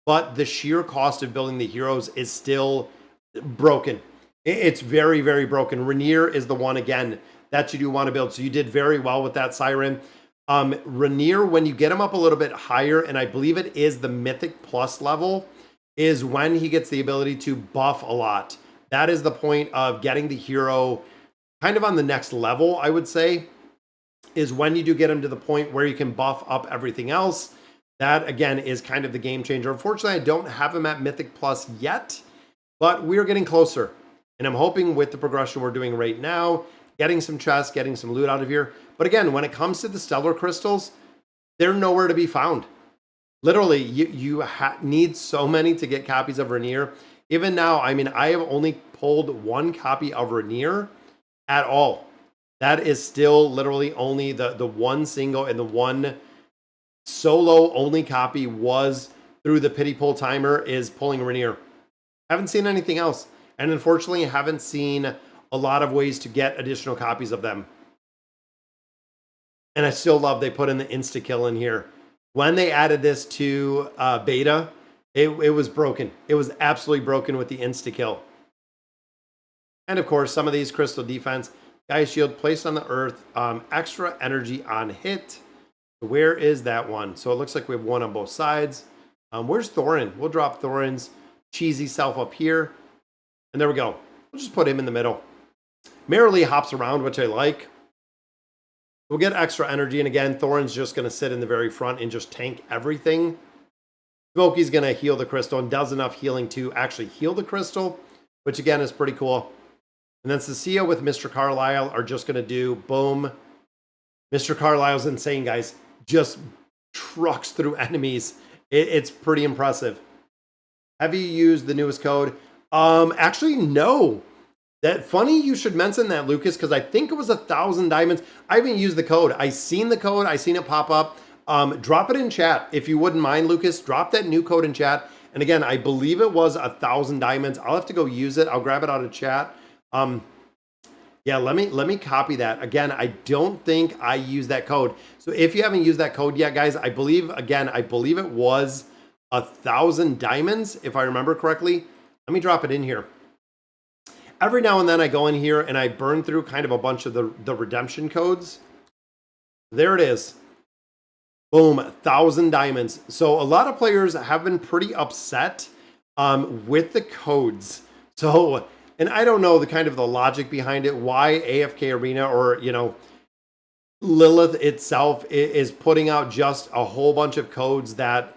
but the sheer cost of building the heroes is still broken. It's very, very broken. Rainier is the one, again, that you do want to build. So you did very well with that, Siren. Rainier, when you get him up a little bit higher, and I believe it is the Mythic Plus level, is when he gets the ability to buff a lot. That is the point of getting the hero kind of on the next level, I would say, is when you do get him to the point where you can buff up everything else. That, again, is kind of the game changer. Unfortunately, I don't have him at Mythic Plus yet, but we're getting closer. And I'm hoping with the progression we're doing right now, getting some chests, getting some loot out of here. But again, when it comes to the Stellar Crystals, they're nowhere to be found. Literally, you need so many to get copies of Rainier. Even now, I mean, I have only pulled one copy of Rainier at all. That is still literally only the one single, and the one solo only copy was through the pity pull timer is pulling Rainier. Haven't seen anything else. And unfortunately, haven't seen a lot of ways to get additional copies of them. And I still love they put in the insta kill in here. When they added this to beta, it was broken. It was absolutely broken with the insta kill. And of course, some of these crystal defense, Gaia Shield placed on the earth, extra energy on hit. Where is that one? So it looks like we have one on both sides. Where's Thorin? We'll drop Thorin's cheesy self up here. And there we go. We'll just put him in the middle. Merrily hops around, which I like. We'll get extra energy. And again, Thorin's just going to sit in the very front and just tank everything. Smokey's going to heal the crystal and does enough healing to actually heal the crystal, which again is pretty cool. And then Cecilia with Mr. Carlisle are just going to do boom. Mr. Carlisle's insane, guys. Just trucks through enemies. It's pretty impressive. Have you used the newest code? Actually, no. That funny you should mention that, Lucas, because I think it was 1,000 diamonds. I haven't used the code. I seen the code. I seen it pop up. Drop it in chat if you wouldn't mind, Lucas. Drop that new code in chat. And again, I believe it was 1,000 diamonds. I'll have to go use it. I'll grab it out of chat. Yeah, let me copy that. Again, I don't think I used that code. So if you haven't used that code yet, guys, I believe it was 1,000 diamonds, if I remember correctly. Let me drop it in here. Every now and then I go in here and I burn through kind of a bunch of the redemption codes. There it is. Boom, 1,000 diamonds. So a lot of players have been pretty upset with the codes. So, and I don't know the logic behind it, why AFK Arena or, Lilith itself is putting out just a whole bunch of codes that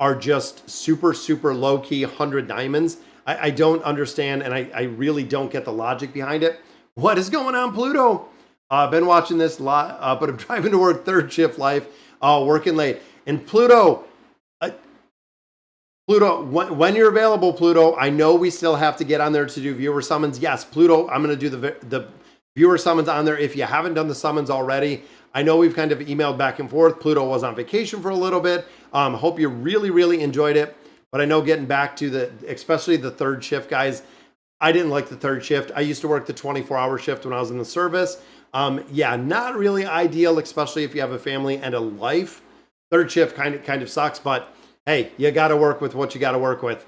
are just super, super low key 100 diamonds. I don't understand, and I really don't get the logic behind it. What is going on, Pluto? I've been watching this a lot, but I'm driving to work third shift life, working late. And Pluto, when you're available, Pluto, I know we still have to get on there to do viewer summons. Yes, Pluto, I'm going to do the viewer summons on there. If you haven't done the summons already, I know we've kind of emailed back and forth. Pluto was on vacation for a little bit. Hope you really, really enjoyed it. But I know getting back to especially the third shift, guys, I didn't like the third shift. I used to work the 24-hour shift when I was in the service. Yeah, not really ideal, especially if you have a family and a life. Third shift kind of sucks, but hey, you got to work with what you got to work with.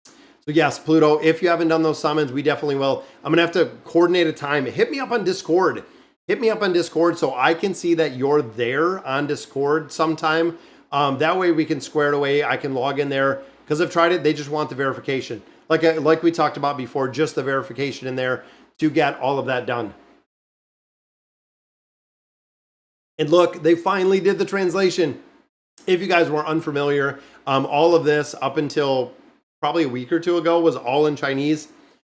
So yes, Pluto, if you haven't done those summons, we definitely will. I'm going to have to coordinate a time. Hit me up on Discord. Hit me up on Discord so I can see that you're there on Discord sometime. That way we can square it away. I can log in there because I've tried it. They just want the verification. Like we talked about before, just the verification in there to get all of that done. And look, they finally did the translation. If you guys were unfamiliar, all of this up until probably a week or two ago was all in Chinese.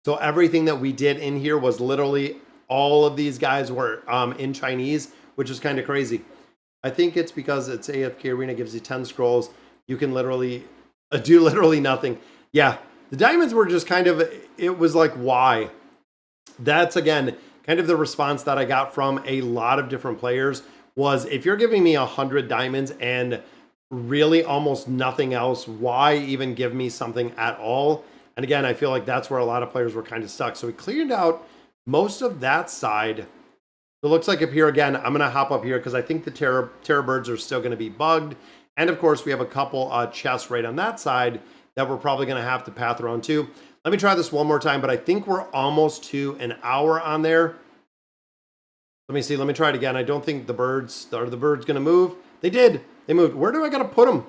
So everything that we did in here was literally all of these guys were in Chinese, which is kind of crazy. I think it's because it's AFK Arena gives you 10 scrolls. You can literally do literally nothing. Yeah, the diamonds were just it was like, why? That's, again, kind of the response that I got from a lot of different players was, if you're giving me 100 diamonds and really almost nothing else, why even give me something at all? And again, I feel like that's where a lot of players were kind of stuck. So we cleared out most of that side. It looks like up here again, I'm going to hop up here because I think the terror birds are still going to be bugged. And of course, we have a couple chests right on that side that we're probably going to have to path around too. Let me try this one more time, but I think we're almost to an hour on there. Let me see. Let me try it again. I don't think the birds going to move. They did. They moved. Where do I got to put them?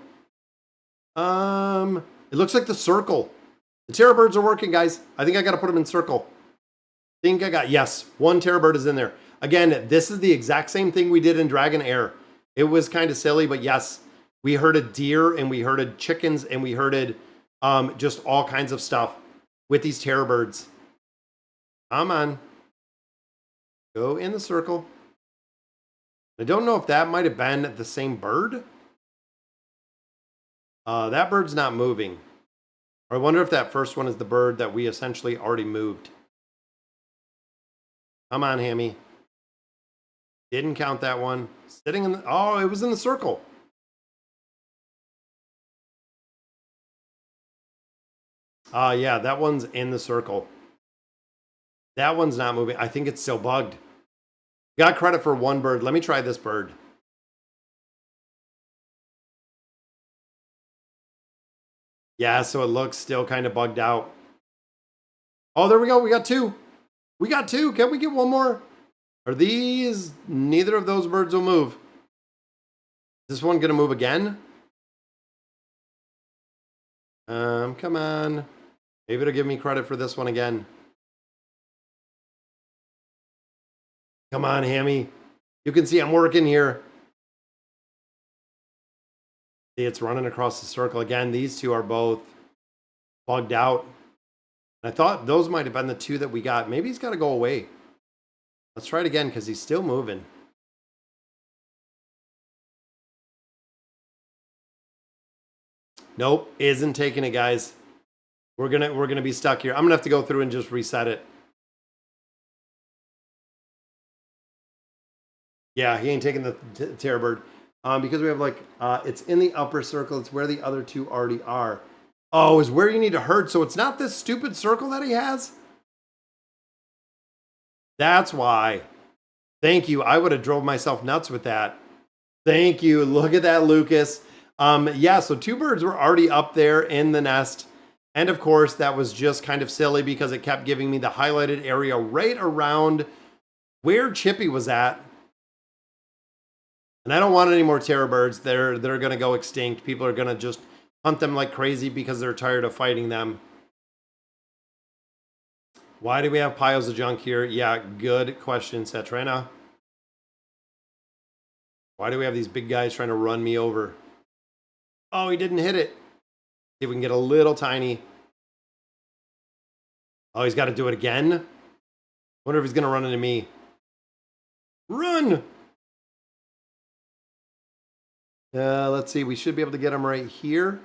It looks like the circle. The terror birds are working, guys. I think I got to put them in circle. Yes, one terror bird is in there. Again, this is the exact same thing we did in Dragon Air. It was kind of silly, but yes, we herded deer and we herded chickens and we herded just all kinds of stuff with these terror birds. Come on. Go in the circle. I don't know if that might have been the same bird. That bird's not moving. I wonder if that first one is the bird that we essentially already moved. Come on, Hammy. Didn't count that one. Sitting in the... Oh, it was in the circle. Yeah, that one's in the circle. That one's not moving. I think it's still bugged. Got credit for one bird. Let me try this bird. Yeah, so it looks still kind of bugged out. Oh, there we go. We got two. We got two. Can we get one more? Are these... Neither of those birds will move. Is this one going to move again? Come on. Maybe it'll give me credit for this one again. Come on, Hammy. You can see I'm working here. See, it's running across the circle again. These two are both bugged out. I thought those might have been the two that we got. Maybe he's got to go away. Let's try it again because he's still moving. Nope, isn't taking it, guys. We're gonna be stuck here. I'm gonna have to go through and just reset it. Yeah, he ain't taking the terror bird. Because we have like it's in the upper circle. It's where the other two already are. Oh, is where you need to herd. So it's not this stupid circle that he has. That's why. Thank you. I would have drove myself nuts with that. Thank you. Look at that, Lucas. Yeah, so two birds were already up there in the nest. And of course, that was just kind of silly because it kept giving me the highlighted area right around where Chippy was at. And I don't want any more terror birds. They're going to go extinct. People are going to just hunt them like crazy because they're tired of fighting them. Why do we have piles of junk here? Yeah, good question, Setrena. Why do we have these big guys trying to run me over? Oh, he didn't hit it. See if we can get a little tiny. Oh, he's got to do it again? Wonder if he's going to run into me. Run! Let's see. We should be able to get him right here.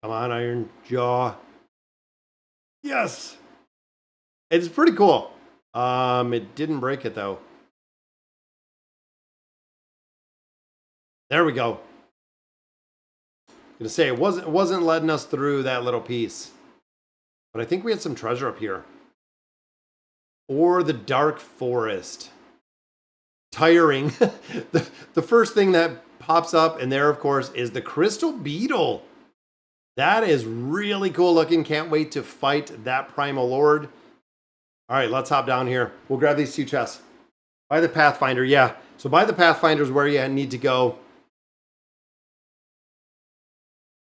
Come on, Iron Jaw. Yes! It's pretty cool. It didn't break it, though. There we go. I'm gonna say it wasn't letting us through that little piece. But I think we had some treasure up here. Or the dark forest. Tiring. the first thing that pops up in there, of course, is the crystal beetle. That is really cool looking. Can't wait to fight that primal lord. All right, let's hop down here. We'll grab these two chests. By the Pathfinder, yeah. So by the Pathfinder is where you need to go.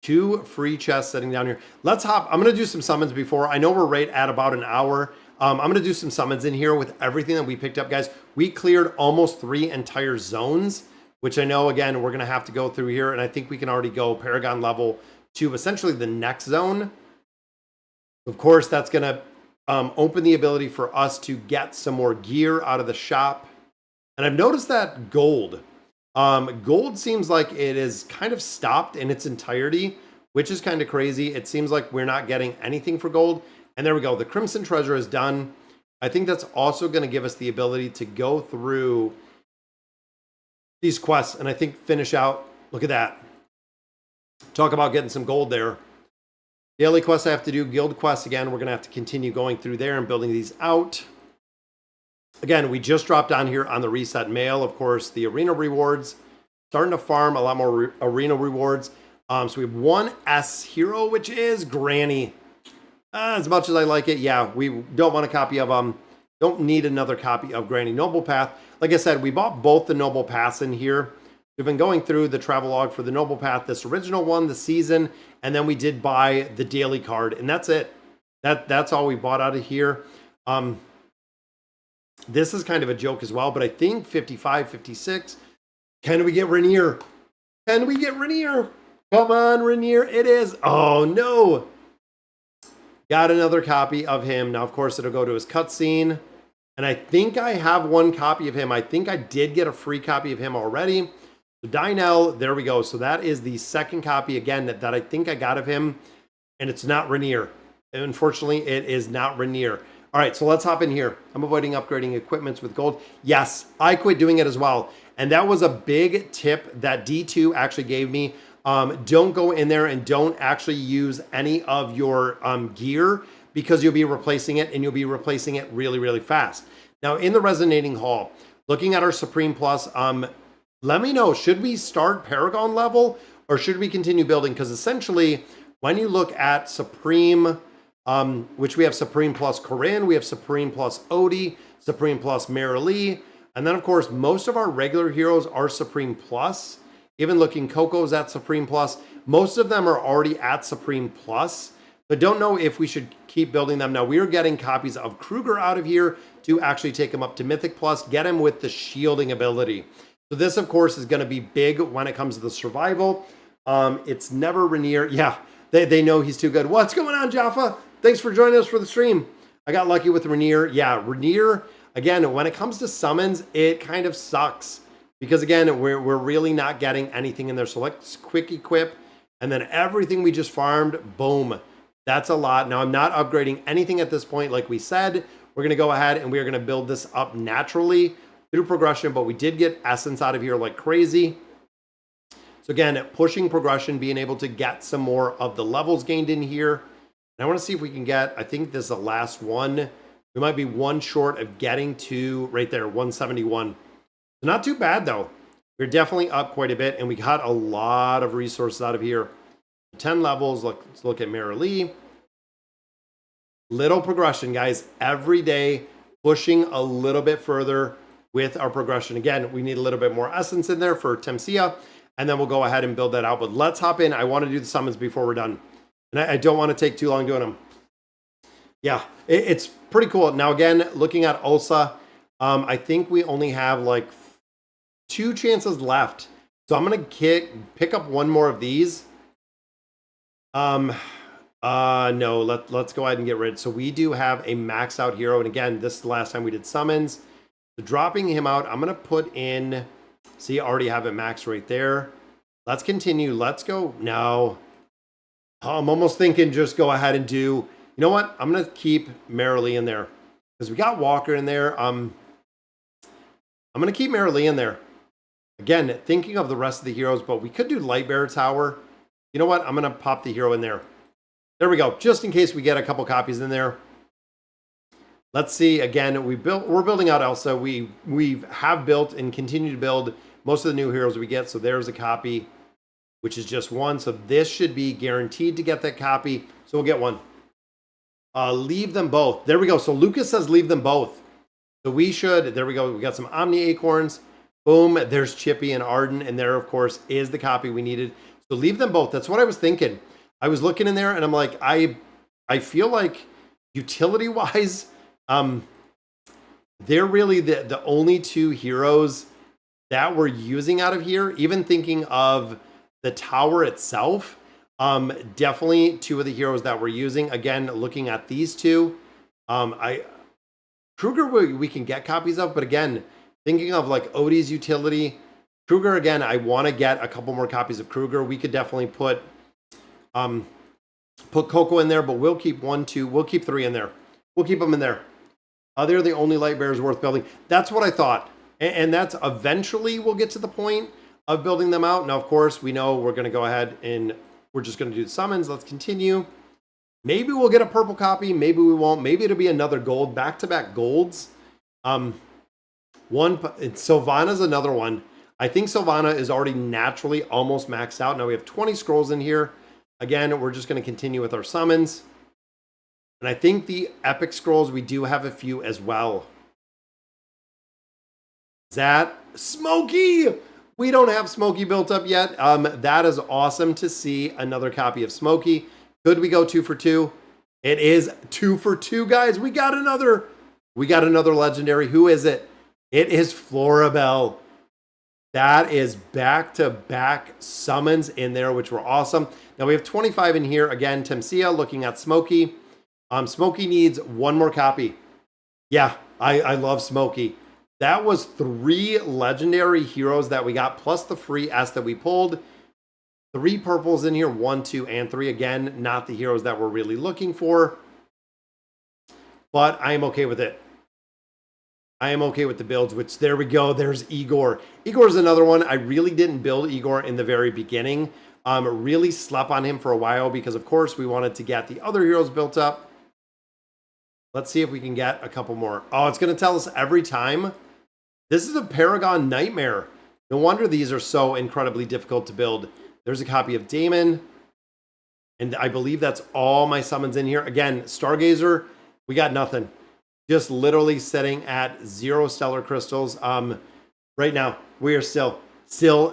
2 free chests sitting down here. Let's hop. I'm going to do some summons before. I know we're right at about an hour. I'm going to do some summons in here with everything that we picked up, guys. We cleared almost 3 entire zones, which I know, again, we're going to have to go through here. And I think we can already go Paragon level to essentially the next zone. Of course, that's going to open the ability for us to get some more gear out of the shop. And I've noticed that gold. Gold seems like it is kind of stopped in its entirety, which is kind of crazy. It seems like we're not getting anything for gold. And there we go. The Crimson Treasure is done. I think that's also going to give us the ability to go through these quests and I think finish out. Look at that. Talk about getting some gold there. Daily quests I have to do. Guild quests again. We're going to have to continue going through there and building these out. Again, we just dropped on here on the reset mail, of course, the arena rewards. Starting to farm a lot more arena rewards. So we have one S hero, which is Granny. As much as I like it, yeah, we don't want a copy of don't need another copy of Granny Noble Path. Like I said, we bought both the Noble Paths in here. We've been going through the travel log for the Noble Path, this original one, the season, and then we did buy the daily card, and that's it. That's all we bought out of here. This is kind of a joke as well, but I think 55, 56. Can we get Rainier? Can we get Rainier? Come on, Rainier. It is. Oh, no. Got another copy of him. Now, of course, it'll go to his cutscene. And I think I have one copy of him. I think I did get a free copy of him already. So Dynel, there we go. So that is the second copy again that I think I got of him, and it's not Rainier. Unfortunately, it is not Rainier. All right, so let's hop in here. I'm avoiding upgrading equipments with gold. Yes, I quit doing it as well. And that was a big tip that D2 actually gave me. Don't go in there and don't actually use any of your gear, because you'll be replacing it, and you'll be replacing it really, really fast. Now, in the Resonating Hall, looking at our Supreme Plus, let me know, should we start Paragon level or should we continue building? Because essentially, when you look at Supreme, which we have Supreme Plus Corinne, we have Supreme Plus Odie, Supreme Plus Marilee, and then of course, most of our regular heroes are Supreme Plus. Even looking, Coco's at Supreme Plus. Most of them are already at Supreme Plus, but don't know if we should keep building them. Now, we are getting copies of Kruger out of here to actually take him up to Mythic Plus, get him with the shielding ability. So this, of course, is going to be big when it comes to the survival. It's never Rainier. Yeah, they know he's too good. What's going on, Jaffa? Thanks for joining us for the stream. I got lucky with Rainier. Yeah, Rainier, again, when it comes to summons, it kind of sucks. Because, again, we're really not getting anything in there. So let's quick equip. And then everything we just farmed, boom. That's a lot. Now, I'm not upgrading anything at this point. Like we said, we're going to go ahead and we are going to build this up naturally through progression. But we did get essence out of here like crazy. So, again, pushing progression, being able to get some more of the levels gained in here. And I want to see if we can get, I think this is the last one. We might be one short of getting to right there, 171. So not too bad, though. We're definitely up quite a bit, and we got a lot of resources out of here. 10 levels. Let's look at Marilee. Little progression, guys. Every day, pushing a little bit further with our progression. Again, we need a little bit more essence in there for Temsia, and then we'll go ahead and build that out. But let's hop in. I want to do the summons before we're done. And I don't want to take too long doing them. Yeah, it's pretty cool. Now, again, looking at Ulsa, I think we only have like 2 chances left. So I'm going to pick up one more of these. No, let's go ahead and get rid. So we do have a max out hero. And again, this is the last time we did summons. So dropping him out, I'm going to put in, see, I already have it maxed right there. Let's continue. Let's go. No. I'm almost thinking just go ahead and do, you know what? I'm going to keep Marilee in there because we got Walker in there. I'm going to keep Marilee in there. Again, thinking of the rest of the heroes, but we could do Lightbearer Tower. You know what? I'm going to pop the hero in there. There we go. Just in case we get a couple copies in there. Let's see. Again, we're building out Elsa. We have built and continue to build most of the new heroes we get. So there's a copy, which is just one. So this should be guaranteed to get that copy. So we'll get one. Leave them both. There we go. So Lucas says leave them both. So we should, there we go. We got some Omni Acorns. Boom. There's Chippy and Arden. And there, of course, is the copy we needed. So leave them both. That's what I was thinking. I was looking in there and I'm like, I feel like utility-wise, they're really the only 2 heroes that we're using out of here. Even thinking of the tower itself, definitely 2 of the heroes that we're using. Again, looking at these 2, Kruger we can get copies of, but again, thinking of like Odie's utility, Kruger again, I want to get a couple more copies of Kruger. We could definitely put Coco in there, but we'll keep 1, 2, we'll keep 3 in there. We'll keep them in there. They're the only light bearers worth building. That's what I thought. And that's eventually we'll get to the point of building them out. Now, of course, we know we're going to go ahead and we're just going to do the summons. Let's continue. Maybe we'll get a purple copy. Maybe we won't. Maybe it'll be another gold, back-to-back golds. Sylvana's another one. I think Sylvana is already naturally almost maxed out. Now we have 20 scrolls in here. Again, we're just going to continue with our summons. And I think the epic scrolls, we do have a few as well. Is that Smokey? We don't have Smokey built up yet. That is awesome to see another copy of Smokey. Could we go 2 for 2? It is 2 for 2, guys. We got another legendary. Who is it? It is Florabelle. That is back-to-back summons in there, which were awesome. Now we have 25 in here. Again, Temsia looking at Smokey. Smokey needs 1 more copy. Yeah, I love Smokey. That was 3 legendary heroes that we got, plus the free S that we pulled. 3 purples in here, 1, 2, and 3. Again, not the heroes that we're really looking for, but I am okay with it. I am okay with the builds, which there we go. There's Igor. Igor's another one. I really didn't build Igor in the very beginning. Really slept on him for a while because, of course, we wanted to get the other heroes built up. Let's see if we can get a couple more. Oh, it's going to tell us every time. This is a Paragon nightmare. No wonder these are so incredibly difficult to build. There's a copy of Damon. And I believe that's all my summons in here. Again, Stargazer, we got nothing. Just literally sitting at 0 stellar crystals. Right now, we are still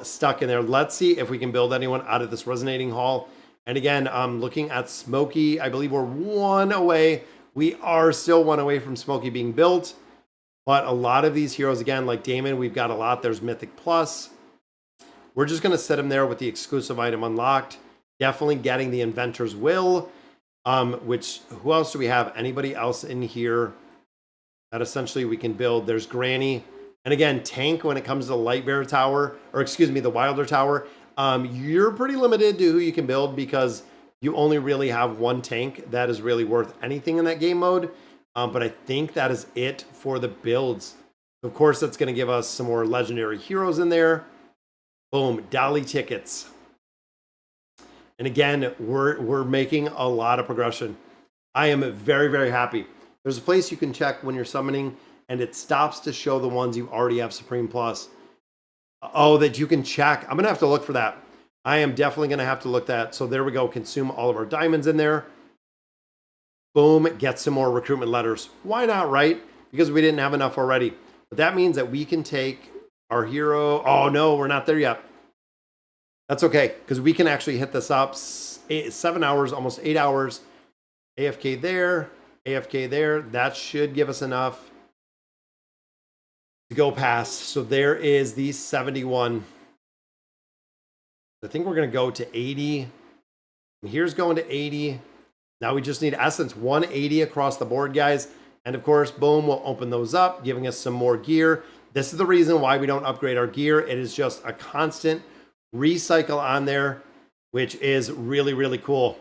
stuck in there. Let's see if we can build anyone out of this resonating hall. And again, looking at Smokey, I believe we're 1 away. We are still 1 away from Smokey being built. But a lot of these heroes, again, like Damon, we've got a lot. There's Mythic Plus. We're just going to set him there with the exclusive item unlocked. Definitely getting the Inventor's Will. Which, who else do we have? Anybody else in here that essentially we can build? There's Granny. And again, tank when it comes to the Lightbearer Tower, or excuse me, the Wilder Tower. You're pretty limited to who you can build because you only really have 1 tank that is really worth anything in that game mode. But I think that is it for the builds. Of course, that's going to give us some more legendary heroes in there. Boom, Dolly tickets. And again, we're making a lot of progression. I am very, very happy. There's a place you can check when you're summoning, and it stops to show the ones you already have Supreme Plus. Oh, that you can check. I'm going to have to look for that. I am definitely going to have to look that. So there we go. Consume all of our diamonds in there. Boom, get some more recruitment letters. Why not, right? Because we didn't have enough already. But that means that we can take our hero. Oh, no, we're not there yet. That's okay, because we can actually hit this up 7 hours, almost 8 hours. AFK there, AFK there. That should give us enough to go past. So there is the 71. I think we're going to go to 80. And here's going to 80. Now we just need Essence, 180 across the board, guys. And of course, boom, we'll open those up, giving us some more gear. This is the reason why we don't upgrade our gear. It is just a constant recycle on there, which is really, really cool.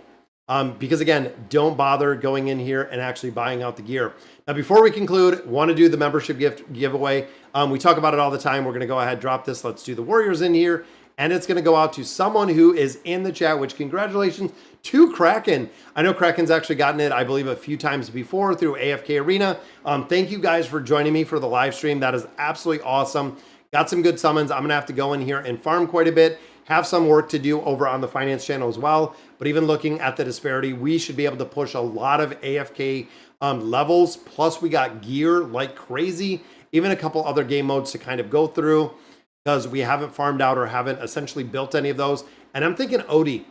Because again, don't bother going in here and actually buying out the gear. Now, before we conclude, want to do the membership gift giveaway. We talk about it all the time. We're going to go ahead, drop this. Let's do the Warriors in here. And it's going to go out to someone who is in the chat, which congratulations to Kraken. I know Kraken's actually gotten it, I believe, a few times before through AFK Arena. Thank you guys for joining me for the live stream. That is absolutely awesome. Got some good summons. I'm going to have to go in here and farm quite a bit. Have some work to do over on the finance channel as well. But even looking at the disparity, we should be able to push a lot of AFK levels. Plus, we got gear like crazy. Even a couple other game modes to kind of go through, because we haven't farmed out or haven't essentially built any of those. And I'm thinking Odie.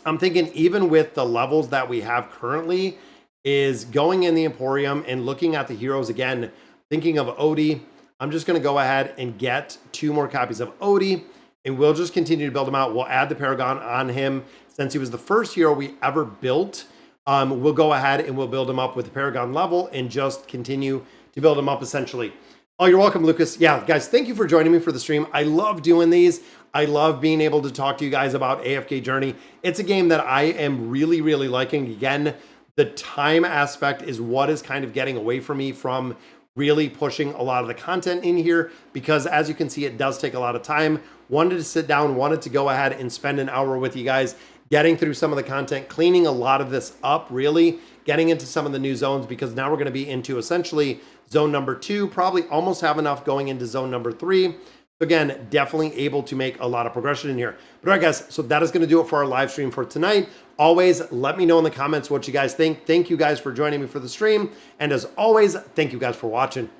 I'm thinking even with the levels that we have currently, is going in the Emporium and looking at the heroes again, thinking of Odie. I'm just going to go ahead and get 2 more copies of Odie, and we'll just continue to build him out. We'll add the Paragon on him since he was the first hero we ever built. We'll go ahead and we'll build him up with the Paragon level and just continue to build him up essentially. Oh, you're welcome, Lucas. Yeah, guys, thank you for joining me for the stream. I love doing these. I love being able to talk to you guys about AFK Journey. It's a game that I am really, really liking. Again, the time aspect is what is kind of getting away from me from really pushing a lot of the content in here, because as you can see, it does take a lot of time. Wanted to sit down, wanted to go ahead and spend an hour with you guys, getting through some of the content, cleaning a lot of this up, really getting into some of the new zones, because now we're going to be into essentially zone number 2, probably almost have enough going into zone number 3. Again, definitely able to make a lot of progression in here. But all right, guys, so that is going to do it for our live stream for tonight. Always let me know in the comments what you guys think. Thank you guys for joining me for the stream. And as always, thank you guys for watching.